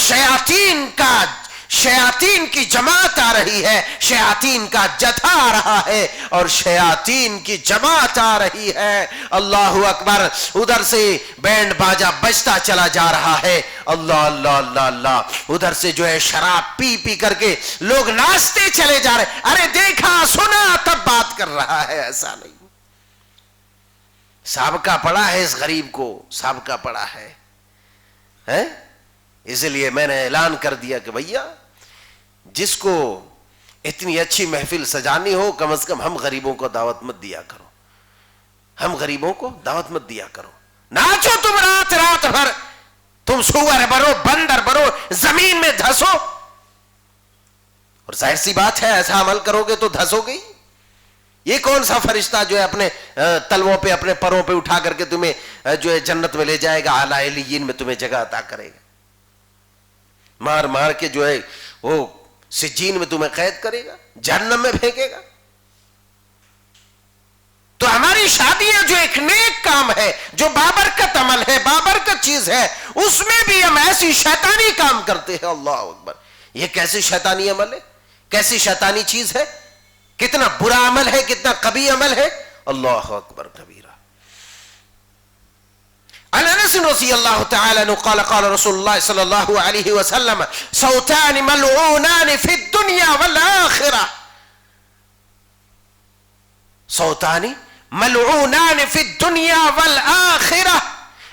شیاطین کی جماعت آ رہی ہے, شیاطین کا جتھا آ رہا ہے, اور شیاطین کی جماعت آ رہی ہے. اللہ اکبر. ادھر سے بینڈ باجا بجتا چلا جا رہا ہے, اللہ اللہ اللہ اللہ. ادھر سے جو ہے شراب پی پی کر کے لوگ ناچتے چلے جا رہے. ارے دیکھا سنا تب بات کر رہا ہے, ایسا نہیں. سابقہ پڑا ہے اس غریب کو, سابقہ پڑا ہے. اس لیے میں نے اعلان کر دیا کہ بھیا جس کو اتنی اچھی محفل سجانی ہو, کم از کم ہم غریبوں کو دعوت مت دیا کرو, ہم غریبوں کو دعوت مت دیا کرو. ناچو تم رات رات بھر, تم سور بنو, بندر بنو, زمین میں دھسو, اور ظاہر سی بات ہے ایسا عمل کرو گے تو دھسو گے. یہ کون سا فرشتہ جو ہے اپنے تلووں پہ, اپنے پروں پہ اٹھا کر کے تمہیں جو ہے جنت میں لے جائے گا, اعلی علیین میں تمہیں جگہ عطا کرے گا, مار مار کے جو ہے وہ سجین میں تمہیں قید کرے گا, جہنم میں پھینکے گا. تو ہماری شادیاں جو ایک نیک کام ہے, جو بابرکت عمل ہے, بابرکت چیز ہے, اس میں بھی ہم ایسی شیطانی کام کرتے ہیں. اللہ اکبر. یہ کیسی شیطانی عمل ہے, کیسی شیطانی چیز ہے, کتنا برا عمل ہے, کتنا قبیح عمل ہے. اللہ اکبر کبیرہ. عن انس رضی اللہ تعالی عنہ قال قال رسول اللہ صلی اللہ علیہ وسلم صوتان ملعونان فی الدنیا والآخرہ, صوتان ملعونان فی الدنیا والآخرہ,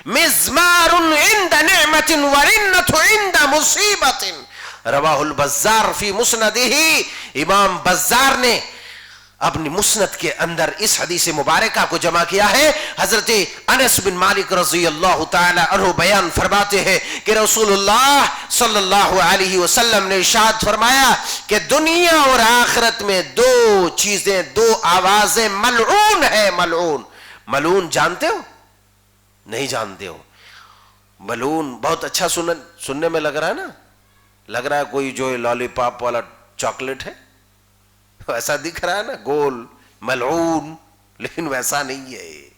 مزمار عند نعمت ورنت عند مصیبت. رواہ البزار فی مسندہ. امام بزار نے اپنی مسند کے اندر اس حدیث مبارکہ کو جمع کیا ہے. حضرت انس بن مالک رضی اللہ تعالی عنہ بیان فرماتے ہیں کہ رسول اللہ صلی اللہ علیہ وسلم نے ارشاد فرمایا کہ دنیا اور آخرت میں 2 چیزیں, 2 آوازیں ملعون ہے. ملعون, ملعون جانتے ہو؟ نہیں جانتے ہو. ملعون بہت اچھا سننے میں لگ رہا ہے نا, لگ رہا ہے کوئی جو لالی پاپ والا چاکلیٹ ہے, ایسا دکھ رہا ہے نا گول ملعون, لیکن ویسا نہیں ہے.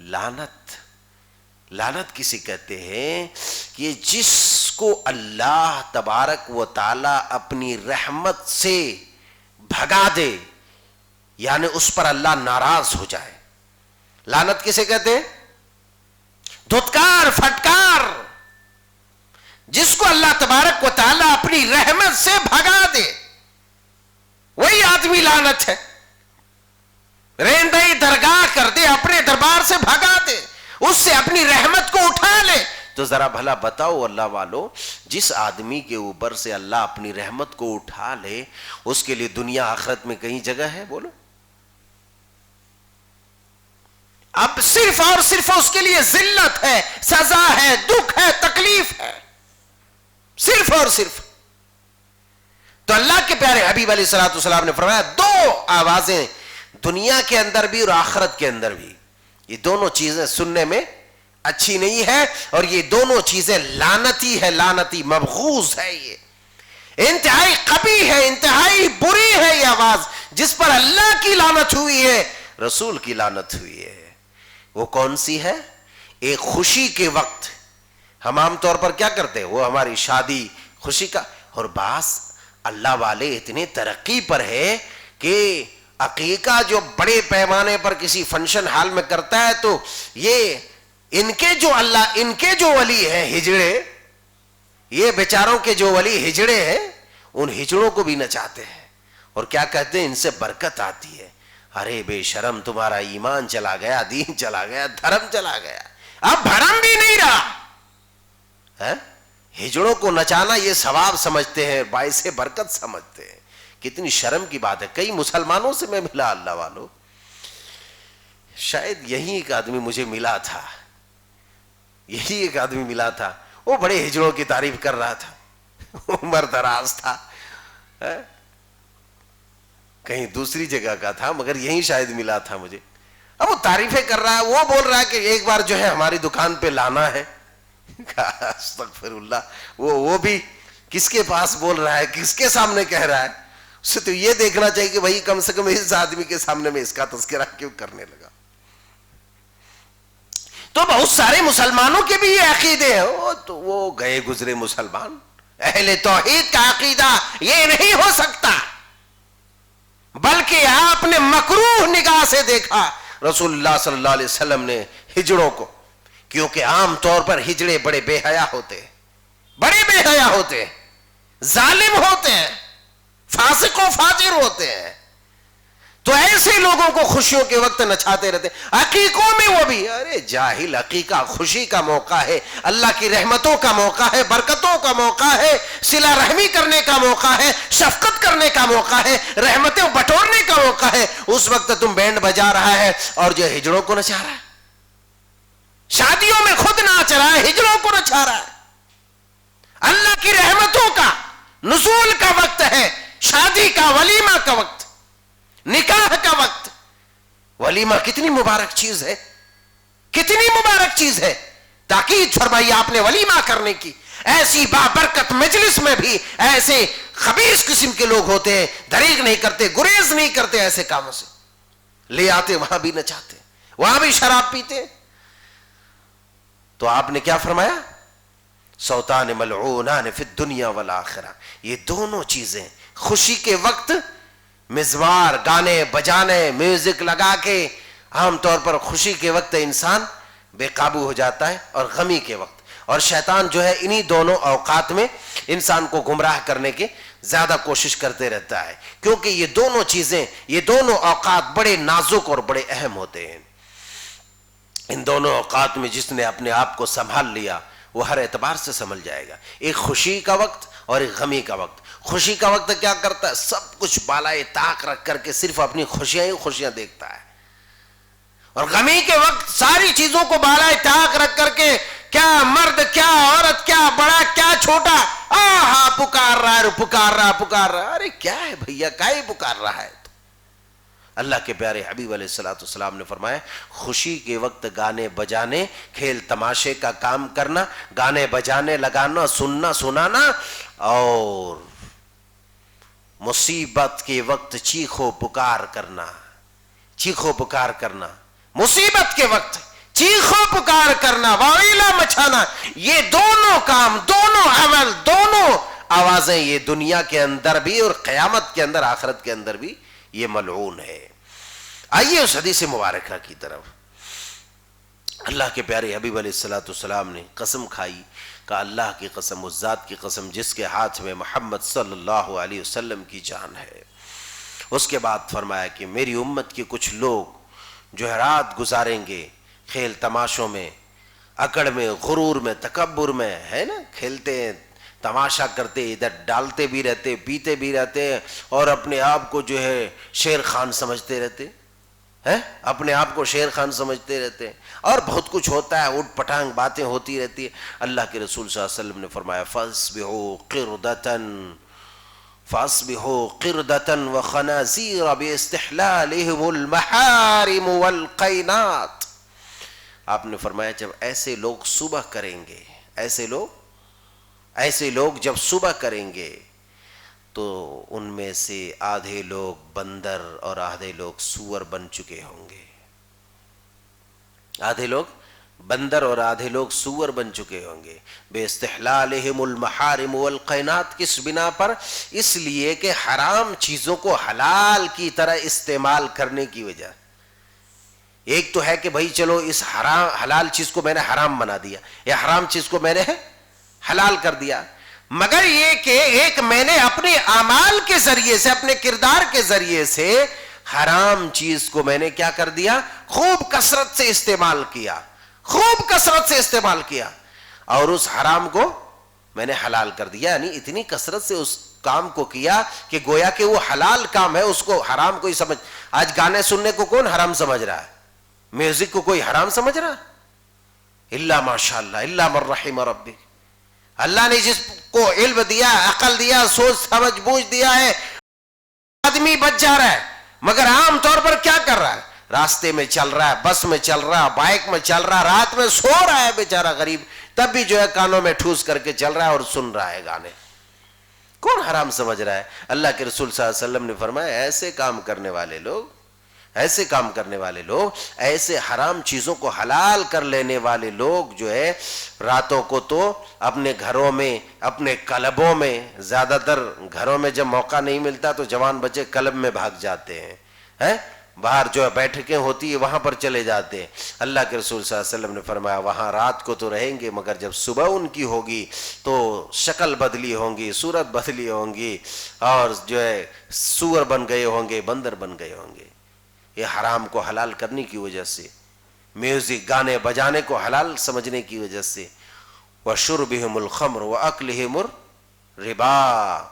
لعنت, لعنت کسی کہتے ہیں کہ جس کو اللہ تبارک و تعالی اپنی رحمت سے بھگا دے، یعنی اس پر اللہ ناراض ہو جائے. لعنت کسے کہتے ہیں؟ دھتکار، پھٹکار. جس کو اللہ تبارک و تعالی اپنی رحمت سے بھگا دے وہی آدمی لعنت ہے. رہندئی درگاہ کر دے، اپنے دربار سے بھگا دے، اس سے اپنی رحمت کو اٹھا لے. تو ذرا بھلا بتاؤ اللہ والو، جس آدمی کے اوپر سے اللہ اپنی رحمت کو اٹھا لے اس کے لیے دنیا آخرت میں کہیں جگہ ہے؟ بولو. اب صرف اور صرف اس کے لیے ذلت ہے، سزا ہے، دکھ ہے، تکلیف ہے، صرف اور صرف. تو اللہ کے پیارے حبیب علیہ الصلوۃ والسلام نے فرمایا دو آوازیں دنیا کے اندر بھی اور آخرت کے اندر بھی، یہ دونوں چیزیں سننے میں اچھی نہیں ہے، اور یہ دونوں چیزیں لعنتی ہے، لعنتی مبغوض ہے. یہ انتہائی قبیح ہے، انتہائی بری ہے یہ آواز جس پر اللہ کی لعنت ہوئی ہے، رسول کی لعنت ہوئی ہے. وہ کون سی ہے؟ ایک خوشی کے وقت ہم عام طور پر کیا کرتے ہیں، وہ ہماری شادی خوشی کا، اور بعض اللہ والے اتنے ترقی پر ہے کہ عقیقہ جو بڑے پیمانے پر کسی فنکشن ہال میں کرتا ہے تو یہ ان کے جو ولی ہیں ہجڑے، یہ بیچاروں کے جو ولی ہجڑے ہیں ان ہجڑوں کو بھی نچاتے ہیں اور کیا کہتے ہیں ان سے برکت آتی ہے. ارے بے شرم، تمہارا ایمان چلا گیا، دین چلا گیا، دھرم چلا گیا، اب بھرم بھی نہیں رہا. ہجڑوں کو نچانا یہ ثواب سمجھتے ہیں، باعث برکت سمجھتے ہیں. کتنی شرم کی بات ہے. کئی مسلمانوں سے میں ملا اللہ والوں، شاید یہی ایک آدمی مجھے ملا تھا، یہی ایک آدمی ملا تھا، وہ بڑے ہجڑوں کی تعریف کر رہا تھا، عمر دراز تھا، کہیں دوسری جگہ کا تھا مگر یہی شاید ملا تھا مجھے. اب وہ تعریفیں کر رہا ہے، وہ بول رہا ہے کہ ایک بار جو ہے ہماری دکان پہ لانا ہے. استغفر اللہ. وہ بھی کس کے پاس بول رہا ہے، کس کے سامنے کہہ رہا ہے؟ اسے تو یہ دیکھنا چاہیے کہ بھائی کم سے کم اس آدمی کے سامنے میں اس کا تذکرہ کیوں کرنے لگا. تو بہت سارے مسلمانوں کے بھی یہ عقیدے ہیں، تو وہ گئے گزرے مسلمان. اہل توحید کا عقیدہ یہ نہیں ہو سکتا، بلکہ آپ نے مکروہ نگاہ سے دیکھا رسول اللہ صلی اللہ علیہ وسلم نے ہجڑوں کو، کیونکہ عام طور پر ہجڑے بڑے بے حیا ہوتے ہیں، بڑے بے حیا ہوتے ہیں، ظالم ہوتے ہیں، فاسق و فاجر ہوتے ہیں. تو ایسے لوگوں کو خوشیوں کے وقت نچاتے رہتے. عقیقوں میں وہ بھی، ارے جاہل، عقیقہ خوشی کا موقع ہے، اللہ کی رحمتوں کا موقع ہے، برکتوں کا موقع ہے، صلہ رحمی کرنے کا موقع ہے، شفقت کرنے کا موقع ہے، رحمتیں بٹورنے کا موقع ہے. اس وقت تم بینڈ بجا رہا ہے اور جو ہجڑوں کو نچا رہا ہے، شادیوں میں خود ناچ رہا ہے، ہجڑوں کو نچا رہا ہے. اللہ کی رحمتوں کا نزول کا وقت ہے، شادی کا، ولیمہ کا وقت، نکاح کا وقت. ولیمہ کتنی مبارک چیز ہے، کتنی مبارک چیز ہے. تاکید فرمائی آپ نے ولیمہ کرنے کی. ایسی بابرکت مجلس میں بھی ایسے خبیث قسم کے لوگ ہوتے ہیں، دریغ نہیں کرتے، گریز نہیں کرتے ایسے کاموں سے. لے آتے وہاں بھی نچاتے، وہاں بھی شراب پیتے. تو آپ نے کیا فرمایا؟ صوتان ملعونان فی الدنیا والآخرہ. یہ دونوں چیزیں خوشی کے وقت مزمار، گانے بجانے، میوزک لگا کے، عام طور پر خوشی کے وقت انسان بے قابو ہو جاتا ہے، اور غمی کے وقت. اور شیطان جو ہے انہی دونوں اوقات میں انسان کو گمراہ کرنے کی زیادہ کوشش کرتے رہتا ہے، کیونکہ یہ دونوں چیزیں، یہ دونوں اوقات بڑے نازک اور بڑے اہم ہوتے ہیں. ان دونوں اوقات میں جس نے اپنے آپ کو سنبھال لیا وہ ہر اعتبار سے سنبھل جائے گا. ایک خوشی کا وقت اور ایک غمی کا وقت. خوشی کا وقت کیا کرتا ہے؟ سب کچھ بالائے طاق رکھ کر کے صرف اپنی خوشیاں ہی خوشیاں دیکھتا ہے. اور غمی کے وقت ساری چیزوں کو بالائے طاق رکھ کر کے، کیا مرد، کیا عورت، کیا بڑا، کیا چھوٹا، آہا پکار رہا ہے، پکار رہا، پکار رہا. ارے کیا ہے بھیا، کیا ہی پکار رہا ہے؟ اللہ کے پیارے حبیب علیہ الصلوۃ والسلام نے فرمایا خوشی کے وقت گانے بجانے، کھیل تماشے کا کام کرنا، گانے بجانے لگانا، سننا سنانا، اور مصیبت کے وقت چیخو پکار کرنا، چیخو پکار کرنا. مصیبت کے وقت چیخو پکار کرنا، واویلا مچانا، یہ دونوں کام، دونوں عمل، دونوں آوازیں یہ دنیا کے اندر بھی اور قیامت کے اندر، آخرت کے اندر بھی یہ ملعون ہے۔ آئیے اس حدیث مبارکہ کی طرف۔ اللہ کے پیارے حبیب علیہ السلام نے قسم کھائی کہ اللہ کی قسم، اس ذات کی قسم جس کے ہاتھ میں محمد صلی اللہ علیہ وسلم کی جان ہے۔ اس کے بعد فرمایا کہ میری امت کے کچھ لوگ جو ہے رات گزاریں گے کھیل تماشوں میں، اکڑ میں، غرور میں، تکبر میں، ہے نا، کھیلتے ہیں، تماشا کرتے، ادھر ڈالتے بھی رہتے، پیتے بھی رہتے اور اپنے آپ کو جو ہے شیر خان سمجھتے رہتے ہیں، اپنے آپ کو شیر خان سمجھتے رہتے ہیں، اور بہت کچھ ہوتا ہے، اٹھ پٹانگ باتیں ہوتی رہتی ہیں۔ اللہ کے رسول صلی اللہ علیہ وسلم نے فرمایا فَأَصْبِحُوا قِرْدَةً وَخَنَازِيرَ بِإِسْتِحْلَالِهِمُ الْمَحَارِمُ وَالْقَيْنَاتِ۔ آپ نے فرمایا جب ایسے لوگ صبح کریں گے، ایسے لوگ جب صبح کریں گے تو ان میں سے آدھے لوگ بندر اور آدھے لوگ سور بن چکے ہوں گے، آدھے لوگ بندر اور آدھے لوگ سور بن چکے ہوں گے۔ بے استحلالہم المحارم والقینات، کس بنا پر؟ اس لیے کہ حرام چیزوں کو حلال کی طرح استعمال کرنے کی وجہ۔ ایک تو ہے کہ بھائی چلو اس حلال چیز کو میں نے حرام بنا دیا، یا حرام چیز کو میں نے حلال کر دیا، مگر یہ کہ ایک میں نے اپنے اعمال کے ذریعے سے، اپنے کردار کے ذریعے سے حرام چیز کو میں نے کیا کر دیا؟ خوب کثرت سے استعمال کیا، خوب کثرت سے استعمال کیا، اور اس حرام کو میں نے حلال کر دیا، یعنی اتنی کثرت سے اس کام کو کیا کہ گویا کہ وہ حلال کام ہے، اس کو حرام کو ہی سمجھ۔ آج گانے سننے کو کون حرام سمجھ رہا ہے؟ میوزک کو کوئی حرام سمجھ رہا ہے؟ اللہ ماشاءاللہ، اللہ من رحم ربی، اللہ نے جس کو علم دیا، عقل دیا، سوچ سمجھ بوجھ دیا ہے، آدمی بچ جا رہا ہے، مگر عام طور پر کیا کر رہا ہے؟ راستے میں چل رہا ہے، بس میں چل رہا ہے، بائک میں چل رہا ہے، رات میں سو رہا ہے بیچارہ غریب، تب بھی جو ہے کانوں میں ٹھوس کر کے چل رہا ہے اور سن رہا ہے گانے۔ کون حرام سمجھ رہا ہے؟ اللہ کے رسول صلی اللہ علیہ وسلم نے فرمایا ایسے کام کرنے والے لوگ، ایسے حرام چیزوں کو حلال کر لینے والے لوگ جو ہے راتوں کو تو اپنے گھروں میں، اپنے کلبوں میں، زیادہ تر گھروں میں جب موقع نہیں ملتا تو جوان بچے کلب میں بھاگ جاتے ہیں، باہر جو ہے بیٹھکیں ہوتی ہے وہاں پر چلے جاتے ہیں۔ اللہ کے رسول صلی اللہ علیہ وسلم نے فرمایا وہاں رات کو تو رہیں گے، مگر جب صبح ان کی ہوگی تو شکل بدلی ہوں گی، صورت بدلی ہوں گی، اور جو ہے سور بن گئے ہوں گے، بندر بن گئے ہوں گے۔ یہ حرام کو حلال کرنے کی وجہ سے، میوزک گانے بجانے کو حلال سمجھنے کی وجہ سے، وَشُرْبِهِمُ الْخَمْرُ وَأَكْلِهِمُ الرِّبَا،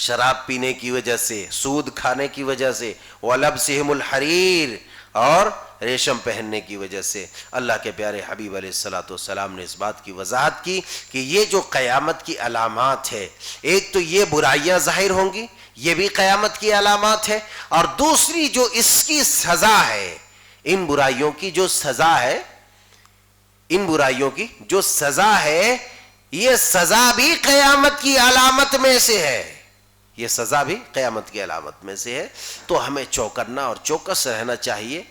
شراب پینے کی وجہ سے، سود کھانے کی وجہ سے، وَلَبْسِهِمُ الْحَرِيرِ، اور ریشم پہننے کی وجہ سے۔ اللہ کے پیارے حبیب علیہ السلام نے اس بات کی وضاحت کی کہ یہ جو قیامت کی علامات ہے، ایک تو یہ برائیاں ظاہر ہوں گی، یہ بھی قیامت کی علامات ہے، اور دوسری جو اس کی سزا ہے، ان برائیوں کی جو سزا ہے، یہ سزا بھی قیامت کی علامت میں سے ہے، یہ سزا بھی قیامت کی علامت میں سے ہے۔ تو ہمیں چوکنا اور چوکس رہنا چاہیے،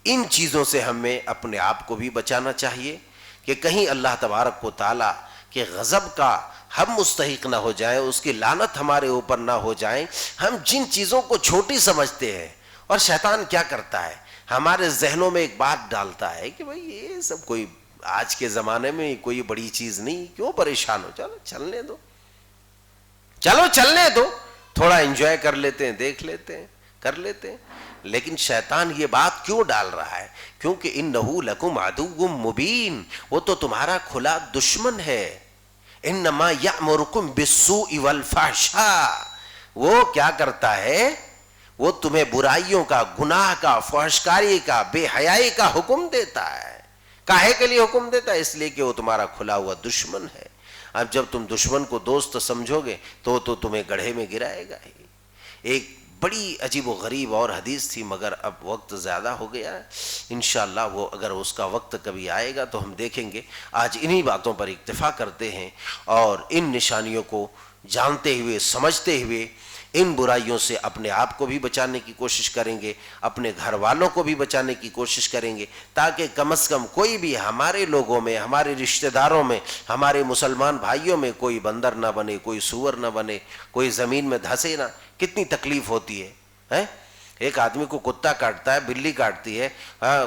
ان چیزوں سے ہمیں اپنے آپ کو بھی بچانا چاہیے کہ کہیں اللہ تبارک و تعالیٰ کے غضب کا ہم مستحق نہ ہو جائیں، اس کی لعنت ہمارے اوپر نہ ہو جائیں۔ ہم جن چیزوں کو چھوٹی سمجھتے ہیں، اور شیطان کیا کرتا ہے، ہمارے ذہنوں میں ایک بات ڈالتا ہے کہ بھئی یہ سب کوئی آج کے زمانے میں کوئی بڑی چیز نہیں، کیوں پریشان ہو، چلو چلنے دو، تھوڑا انجوائے کر لیتے ہیں، دیکھ لیتے ہیں، کر لیتے ہیں۔ لیکن شیطان یہ بات کیوں ڈال رہا ہے؟ کیونکہ انہو لکم عدو مبین، وہ تو تمہارا کھلا دشمن ہے۔ انما یأمرکم بالسوء والفحشاء، وہ کیا کرتا ہے؟ وہ تمہیں برائیوں کا، گناہ کا، فحشکاری کا، بے حیائی کا حکم دیتا ہے۔ کاہے کے لیے حکم دیتا ہے؟ اس لیے کہ وہ تمہارا کھلا ہوا دشمن ہے۔ اب جب تم دشمن کو دوست سمجھو گے تو تمہیں گڑھے میں گرائے گا ہی۔ ایک بڑی عجیب و غریب اور حدیث تھی، مگر اب وقت زیادہ ہو گیا ہے، انشاءاللہ وہ اگر اس کا وقت کبھی آئے گا تو ہم دیکھیں گے۔ آج انہی باتوں پر اکتفا کرتے ہیں، اور ان نشانیوں کو جانتے ہوئے، سمجھتے ہوئے ان برائیوں سے اپنے آپ کو بھی بچانے کی کوشش کریں گے، اپنے گھر والوں کو بھی بچانے کی کوشش کریں گے، تاکہ کم از کم کوئی بھی ہمارے لوگوں میں، ہمارے رشتہ داروں میں، ہمارے مسلمان بھائیوں میں کوئی بندر نہ بنے، کوئی سور نہ بنے، کوئی زمین میں دھسے نہ۔ کتنی تکلیف ہوتی ہے۔ ایک آدمی کو کتا کاٹتا ہے، بلی کاٹتی ہے،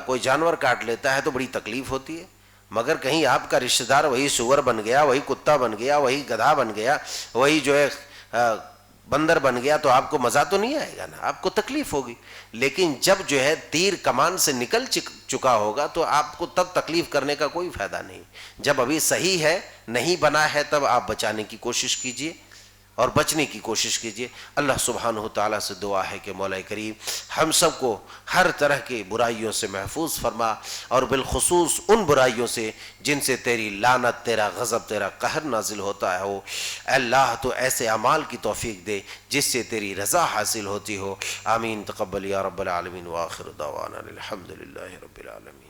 کوئی جانور کاٹ لیتا ہے تو بڑی تکلیف ہوتی ہے، مگر کہیں آپ کا رشتہ دار وہی سور بن گیا، وہی کتا بن گیا، وہی گدھا بن گیا، وہی جو ہے بندر بن گیا، تو آپ کو مزہ تو نہیں آئے گا نا، آپ کو تکلیف ہوگی۔ لیکن جب جو ہے تیر کمان سے نکل چکا ہوگا تو آپ کو تب تکلیف کرنے کا کوئی فائدہ نہیں۔ جب ابھی صحیح ہے، نہیں بنا ہے، تب آپ بچانے کی کوشش کیجئے اور بچنے کی کوشش کیجئے۔ اللہ سبحانہ تعالیٰ سے دعا ہے کہ مولا کریم ہم سب کو ہر طرح کی برائیوں سے محفوظ فرما، اور بالخصوص ان برائیوں سے جن سے تیری لعنت، تیرا غضب، تیرا قہر نازل ہوتا ہے ہو۔ اے اللہ تو ایسے اعمال کی توفیق دے جس سے تیری رضا حاصل ہوتی ہو۔ آمین۔ تقبل یا رب العالمین، وآخر دعوانا الحمدللہ رب العالمین۔